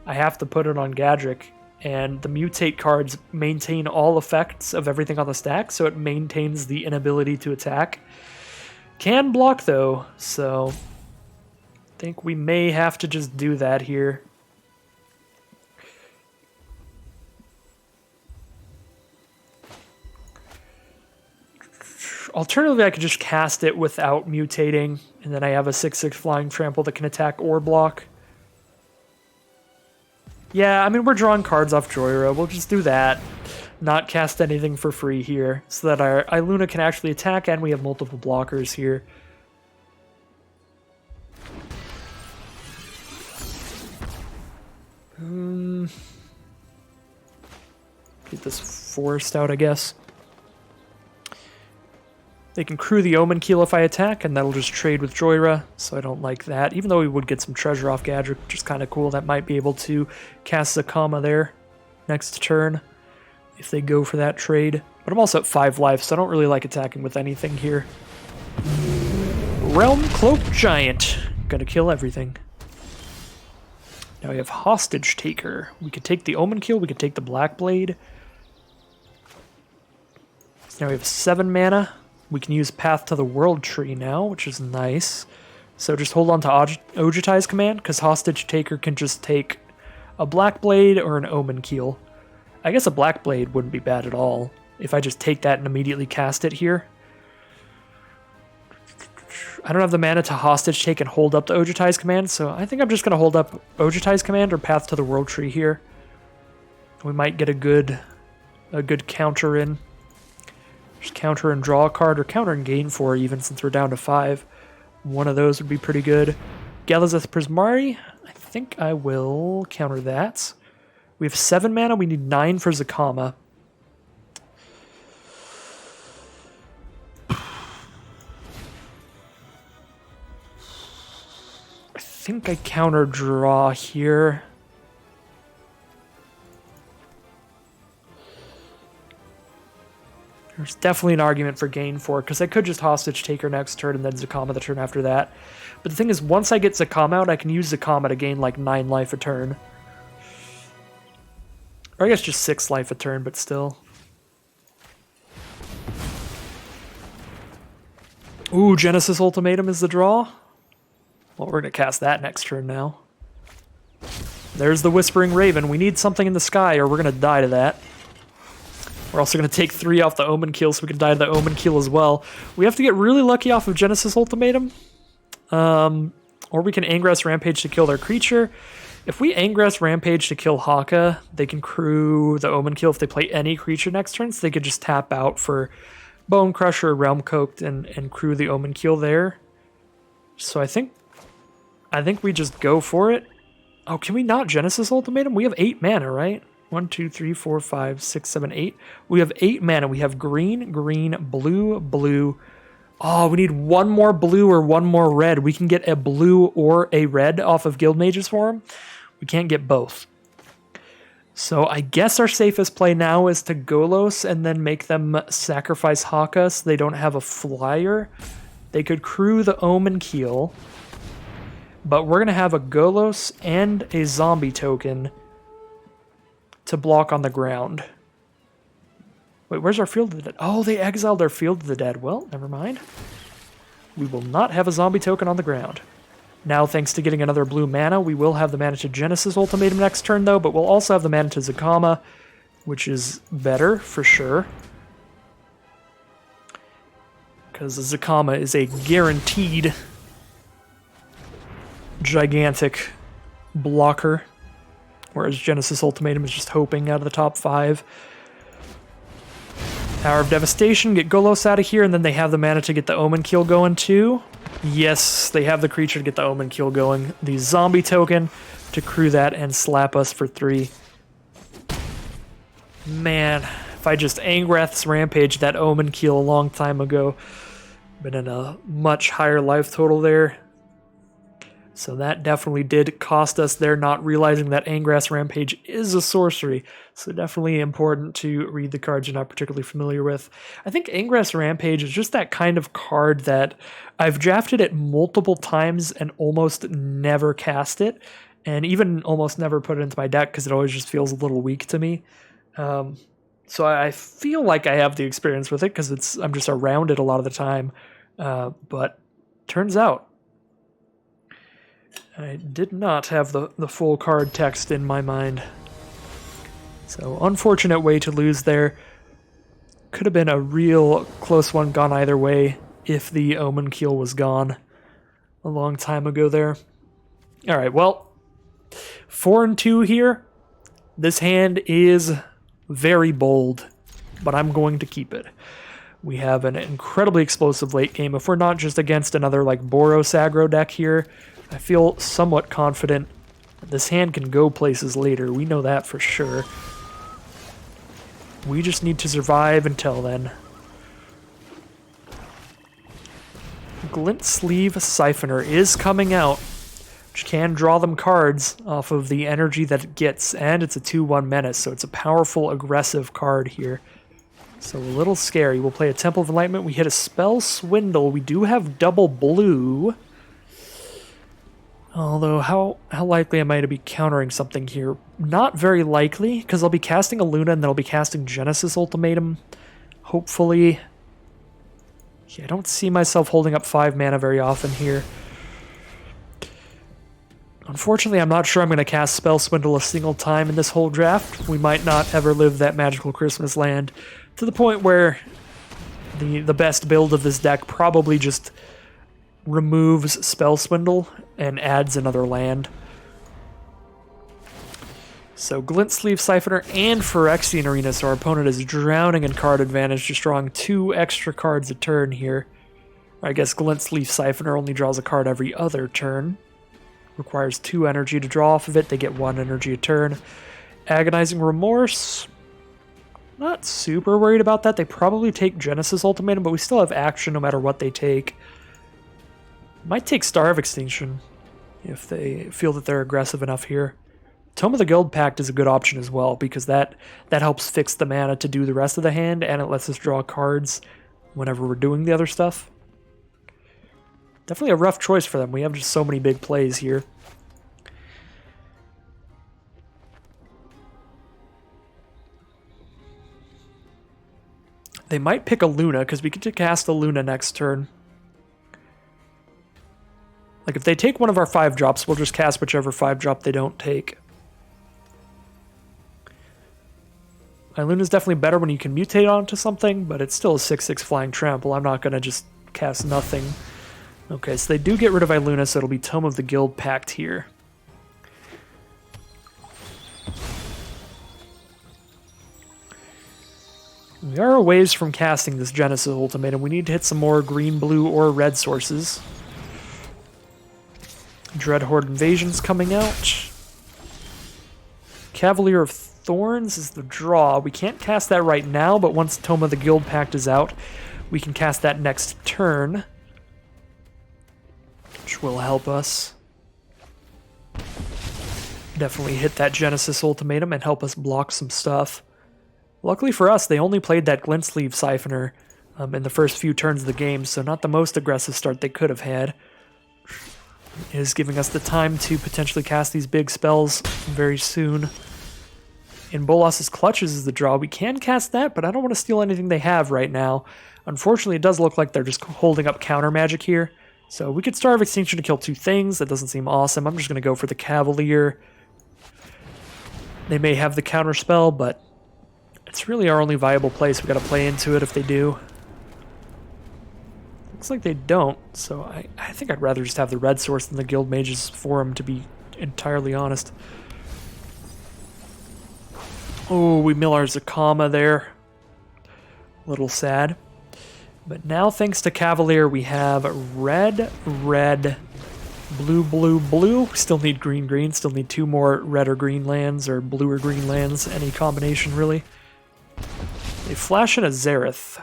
I have to put it on Gadrick. And the mutate cards maintain all effects of everything on the stack, so it maintains the inability to attack. Can block, though, so I think we may have to just do that here. Alternatively, I could just cast it without mutating, and then I have a 6/6 flying trample that can attack or block. Yeah, I mean, we're drawing cards off Joyra. We'll just do that. Not cast anything for free here, so that our Iluna can actually attack, and we have multiple blockers here. Get this forest out, I guess. They can crew the Omen Keel if I attack, and that'll just trade with Joyra, so I don't like that. Even though we would get some treasure off Gadget, which is kind of cool. That might be able to cast Zakama there next turn if they go for that trade. But I'm also at 5 life, so I don't really like attacking with anything here. Realm Cloak Giant. Gonna kill everything. Now we have Hostage Taker. We could take the Omen Keel, we could take the Black Blade. So now we have 7 mana. We can use Path to the World Tree now, which is nice. So just hold on to Ojutai's command, because Hostage Taker can just take a Black Blade or an Omen Keel. I guess a Black Blade wouldn't be bad at all, if I just take that and immediately cast it here. I don't have the mana to Hostage Take and hold up the Ojutai's command, so I think I'm just going to hold up Ojutai's command or Path to the World Tree here. We might get a good counter in. Just counter and draw a card, or counter and gain 4 even, since we're down to 5. One of those would be pretty good. Galazeth Prismari, I think I will counter that. We have 7 mana, we need 9 for Zakama. I think I counter draw here. There's definitely an argument for gain 4, because I could just Hostage Take her next turn and then Zakama the turn after that. But the thing is, once I get Zakama out, I can use Zakama to gain like 9 life a turn. Or I guess just 6 life a turn, but still. Ooh, Genesis Ultimatum is the draw. Well, we're going to cast that next turn now. There's the Whispering Raven. We need something in the sky, or we're going to die to that. We're also going to take 3 off the Omen Keel, so we can die to the Omen Keel as well. We have to get really lucky off of Genesis Ultimatum. Or we can Angrass Rampage to kill their creature. If we Angrass Rampage to kill Haka, they can crew the Omen Keel if they play any creature next turn, so they could just tap out for Bone Crusher, Realm Coaked, and crew the Omen Keel there. So I think we just go for it. Oh, can we not Genesis Ultimatum? We have 8 mana, right? 1, 2, 3, 4, 5, 6, 7, 8. We have 8 mana. We have green, green, blue, blue. Oh, we need 1 more blue or 1 more red. We can get a blue or a red off of Guildmage's Forum. We can't get both. So I guess our safest play now is to Golos and then make them sacrifice Haka so they don't have a flyer. They could crew the Omen Keel. But we're going to have a Golos and a zombie token to block on the ground. Wait, where's our Field of the Dead? Oh, they exiled their Field of the Dead. Well, never mind. We will not have a zombie token on the ground. Now, thanks to getting another blue mana, we will have the mana to Genesis Ultimatum next turn, though, but we'll also have the mana to Zakama, which is better, for sure. Because Zakama is a guaranteed gigantic blocker. Whereas Genesis Ultimatum is just hoping out of the top 5. Tower of Devastation, get Golos out of here, and then they have the mana to get the Omen Keel going too. Yes, they have the creature to get the Omen Keel going. The zombie token to crew that and slap us for 3. Man, if I just Angrath's Rampage that Omen Keel a long time ago, been in a much higher life total there. So that definitely did cost us there, not realizing that Angrass Rampage is a sorcery. So definitely important to read the cards you're not particularly familiar with. I think Angrass Rampage is just that kind of card that I've drafted it multiple times and almost never cast it. And even almost never put it into my deck because it always just feels a little weak to me. So I feel like I have the experience with it because I'm just around it a lot of the time. But turns out, I did not have the full card text in my mind. So, unfortunate way to lose there. Could have been a real close one gone either way if the Omen Keel was gone a long time ago there. Alright, well, 4-2 here. This hand is very bold, but I'm going to keep it. We have an incredibly explosive late game. If we're not just against another like Boros aggro deck here, I feel somewhat confident that this hand can go places later. We know that for sure. We just need to survive until then. Glint Sleeve Siphoner is coming out, which can draw them cards off of the energy that it gets, and it's a 2-1 menace, so it's a powerful, aggressive card here. So a little scary. We'll play a Temple of Enlightenment. We hit a Spell Swindle. We do have double blue. Although, how likely am I to be countering something here? Not very likely, because I'll be casting a Luna and then I'll be casting Genesis Ultimatum. Hopefully. Yeah, I don't see myself holding up 5 mana very often here. Unfortunately, I'm not sure I'm going to cast Spell Swindle a single time in this whole draft. We might not ever live that Magical Christmas land to the point where the best build of this deck probably just removes Spell Swindle and adds another land. So Glint Sleeve Siphoner and Phyrexian Arena, so our opponent is drowning in card advantage, just drawing 2 extra cards a turn here. I guess Glint Sleeve Siphoner only draws a card every other turn. Requires 2 energy to draw off of it, they get 1 energy a turn. Agonizing Remorse, not super worried about that. They probably take Genesis Ultimatum, but we still have action no matter what they take. Might take Star of Extinction if they feel that they're aggressive enough here. Tome of the Guild Pact is a good option as well, because that helps fix the mana to do the rest of the hand, and it lets us draw cards whenever we're doing the other stuff. Definitely a rough choice for them. We have just so many big plays here. They might pick a Luna, because we get to cast a Luna next turn. Like, if they take one of our 5-drops, we'll just cast whichever 5-drop they don't take. My Luna's definitely better when you can mutate onto something, but it's still a 6/6 flying trample. I'm not going to just cast nothing. Okay, so they do get rid of Iluna, so it'll be Tome of the Guild Pact here. We are a ways from casting this Genesis Ultimatum. We need to hit some more green, blue, or red sources. Dreadhorde Invasion's coming out. Cavalier of Thorns is the draw. We can't cast that right now, but once Tome of the Guild Pact is out, we can cast that next turn, which will help us definitely hit that Genesis Ultimatum and help us block some stuff. Luckily for us, they only played that Glint Sleeve Siphoner in the first few turns of the game, so not the most aggressive start they could have had. It is giving us the time to potentially cast these big spells very soon. In Bolas's Clutches is the draw. We can cast that, but I don't want to steal anything they have right now. Unfortunately, it does look like they're just holding up counter magic here. So we could Starve Extinction to kill 2 things. That doesn't seem awesome. I'm just going to go for the Cavalier. They may have the counter spell, but it's really our only viable place. We got to play into it if they do. Looks like they don't, so I think I'd rather just have the red source than the Guild Mage's Forum, to be entirely honest. Oh, we mill our Zakama there. A little sad. But now, thanks to Cavalier, we have red, red, blue, blue, blue. Still need green, green. Still need 2 more red or green lands, or blue or green lands. Any combination, really. They flash in a Zareth.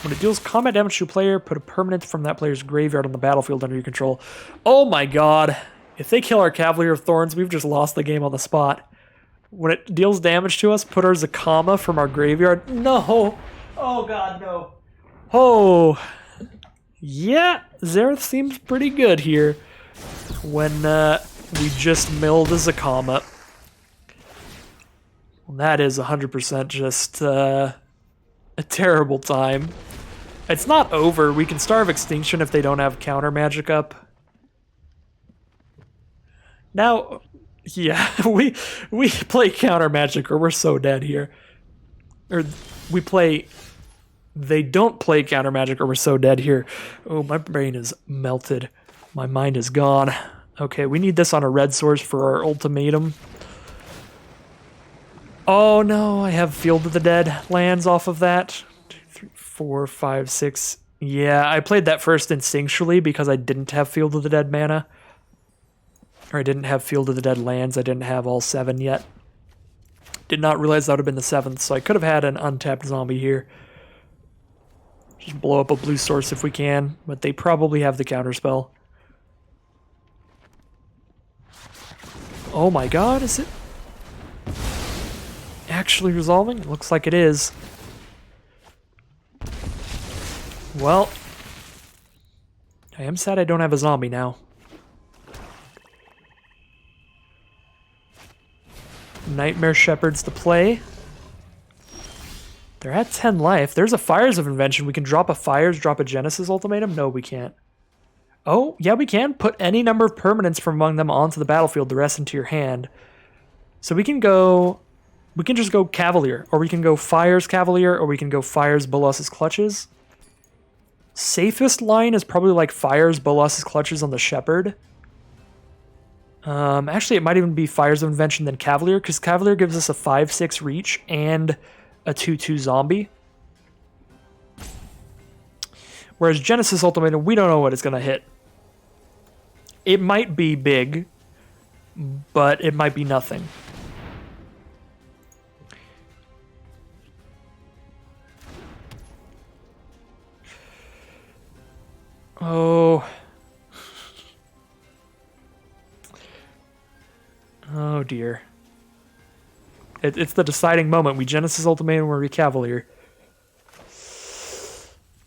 When it deals combat damage to a player, put a permanent from that player's graveyard on the battlefield under your control. Oh my god. If they kill our Cavalier of Thorns, we've just lost the game on the spot. When it deals damage to us, put our Zakama from our graveyard. No! Oh god, no. Oh. Yeah, Zareth seems pretty good here. When we just milled a Zakama. Well, that is 100% just a terrible time. It's not over. We can Starve Extinction if they don't have counter magic up. Now, yeah, we play counter magic or we're so dead here. Or we play They don't play counter magic or we're so dead here. Oh, my brain is melted. My mind is gone. Okay, we need this on a red source for our ultimatum. Oh no, I have Field of the Dead lands off of that. 2, 3, 4, 5, 6. Yeah, I played that first instinctually because I didn't have Field of the Dead mana. Or I didn't have Field of the Dead lands. I didn't have all 7 yet. Did not realize that would have been the 7th, so I could have had an untapped zombie here. Just blow up a blue source if we can, but they probably have the counterspell. Oh my god, is it actually resolving? It looks like it is. Well, I am sad I don't have a zombie now. Nightmare Shepherds to play. They're at 10 life. There's a Fires of Invention. We can drop a Fires, drop a Genesis Ultimatum? No, we can't. Oh, yeah, we can. Put any number of permanents from among them onto the battlefield, the rest into your hand. So we can go... We can just go Cavalier, or we can go Fires Cavalier, or we can go Fires Bolas's Clutches. Safest line is probably like Fires Bolas's Clutches on the Shepherd. Actually, it might even be Fires of Invention then Cavalier, because Cavalier gives us a 5/6 reach and a 2/2 zombie. Whereas Genesis Ultimatum, we don't know what it's going to hit. It might be big, but it might be nothing. Oh. Oh dear. It's the deciding moment. We Genesis Ultimatum or we Cavalier.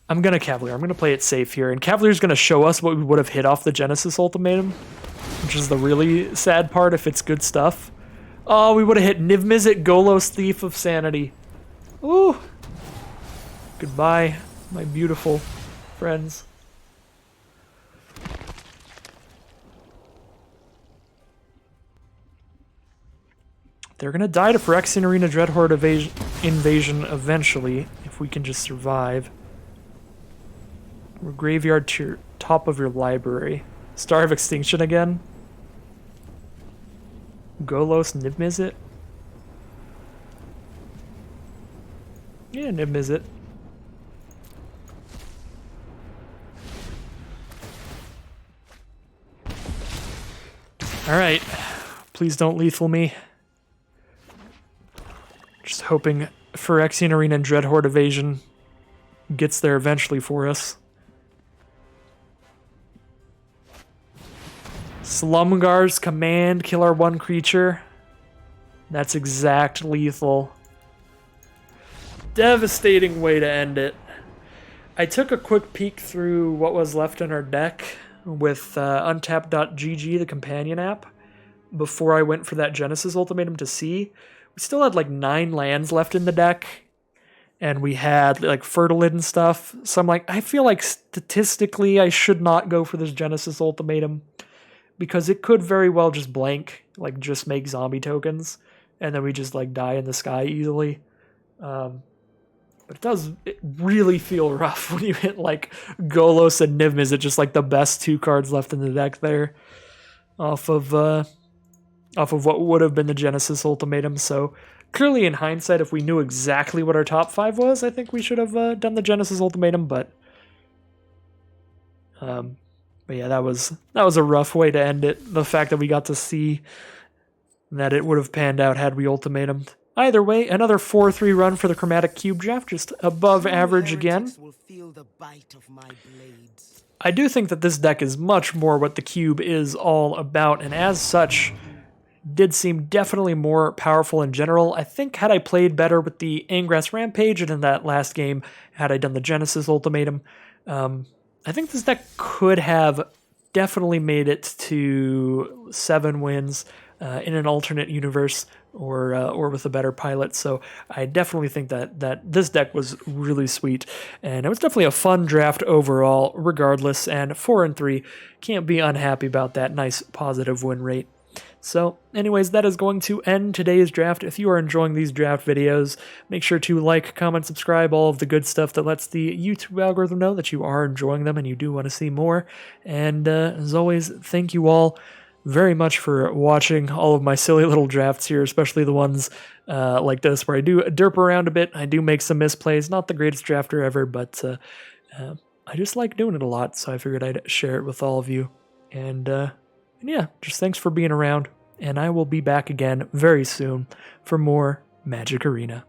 I'm going to Cavalier. I'm going to play it safe here. And Cavalier's going to show us what we would have hit off the Genesis Ultimatum. Which is the really sad part if it's good stuff. Oh, we would have hit Niv Mizzet, Golos, Thief of Sanity. Ooh. Goodbye, my beautiful friends. They're going to die to Phyrexian Arena Dreadhorde invasion eventually, if we can just survive. We're graveyard to your top of your library. Star of Extinction again. Golos, Niv Mizzet. Yeah, Niv Mizzet. Alright. Please don't lethal me. Just hoping Phyrexian Arena and Dreadhorde Evasion gets there eventually for us. Slumgar's Command, kill our one creature. That's exact lethal. Devastating way to end it. I took a quick peek through what was left in our deck with untap.gg, the companion app, before I went for that Genesis Ultimatum to see. We still had like 9 lands left in the deck, and we had like Fertilid and stuff. So I'm like, I feel like statistically I should not go for this Genesis Ultimatum because it could very well just blank, like just make zombie tokens, and then we just like die in the sky easily. But it really feel rough when you hit like Golos and Niv Mizzet, just like the best 2 cards left in the deck there, off of what would have been the Genesis Ultimatum. So clearly in hindsight, if we knew exactly what our top 5 was, I think we should have done the Genesis Ultimatum, but yeah, that was a rough way to end it. The fact that we got to see that it would have panned out had we ultimatumed. Either way, another 4-3 run for the Chromatic Cube draft, just above average again. I do think that this deck is much more what the Cube is all about, and as such, did seem definitely more powerful in general. I think had I played better with the Angrass Rampage, and in that last game, had I done the Genesis Ultimatum, I think this deck could have definitely made it to 7 wins in an alternate universe, or with a better pilot. So I definitely think that this deck was really sweet, and it was definitely a fun draft overall, regardless. And 4-3, can't be unhappy about that nice positive win rate. So, anyways, that is going to end today's draft. If you are enjoying these draft videos, make sure to like, comment, subscribe, all of the good stuff that lets the YouTube algorithm know that you are enjoying them and you do want to see more. And as always, thank you all very much for watching all of my silly little drafts here, especially the ones like this where I do derp around a bit. I do make some misplays. Not the greatest drafter ever, but I just like doing it a lot, so I figured I'd share it with all of you. And yeah, just thanks for being around, and I will be back again very soon for more Magic Arena.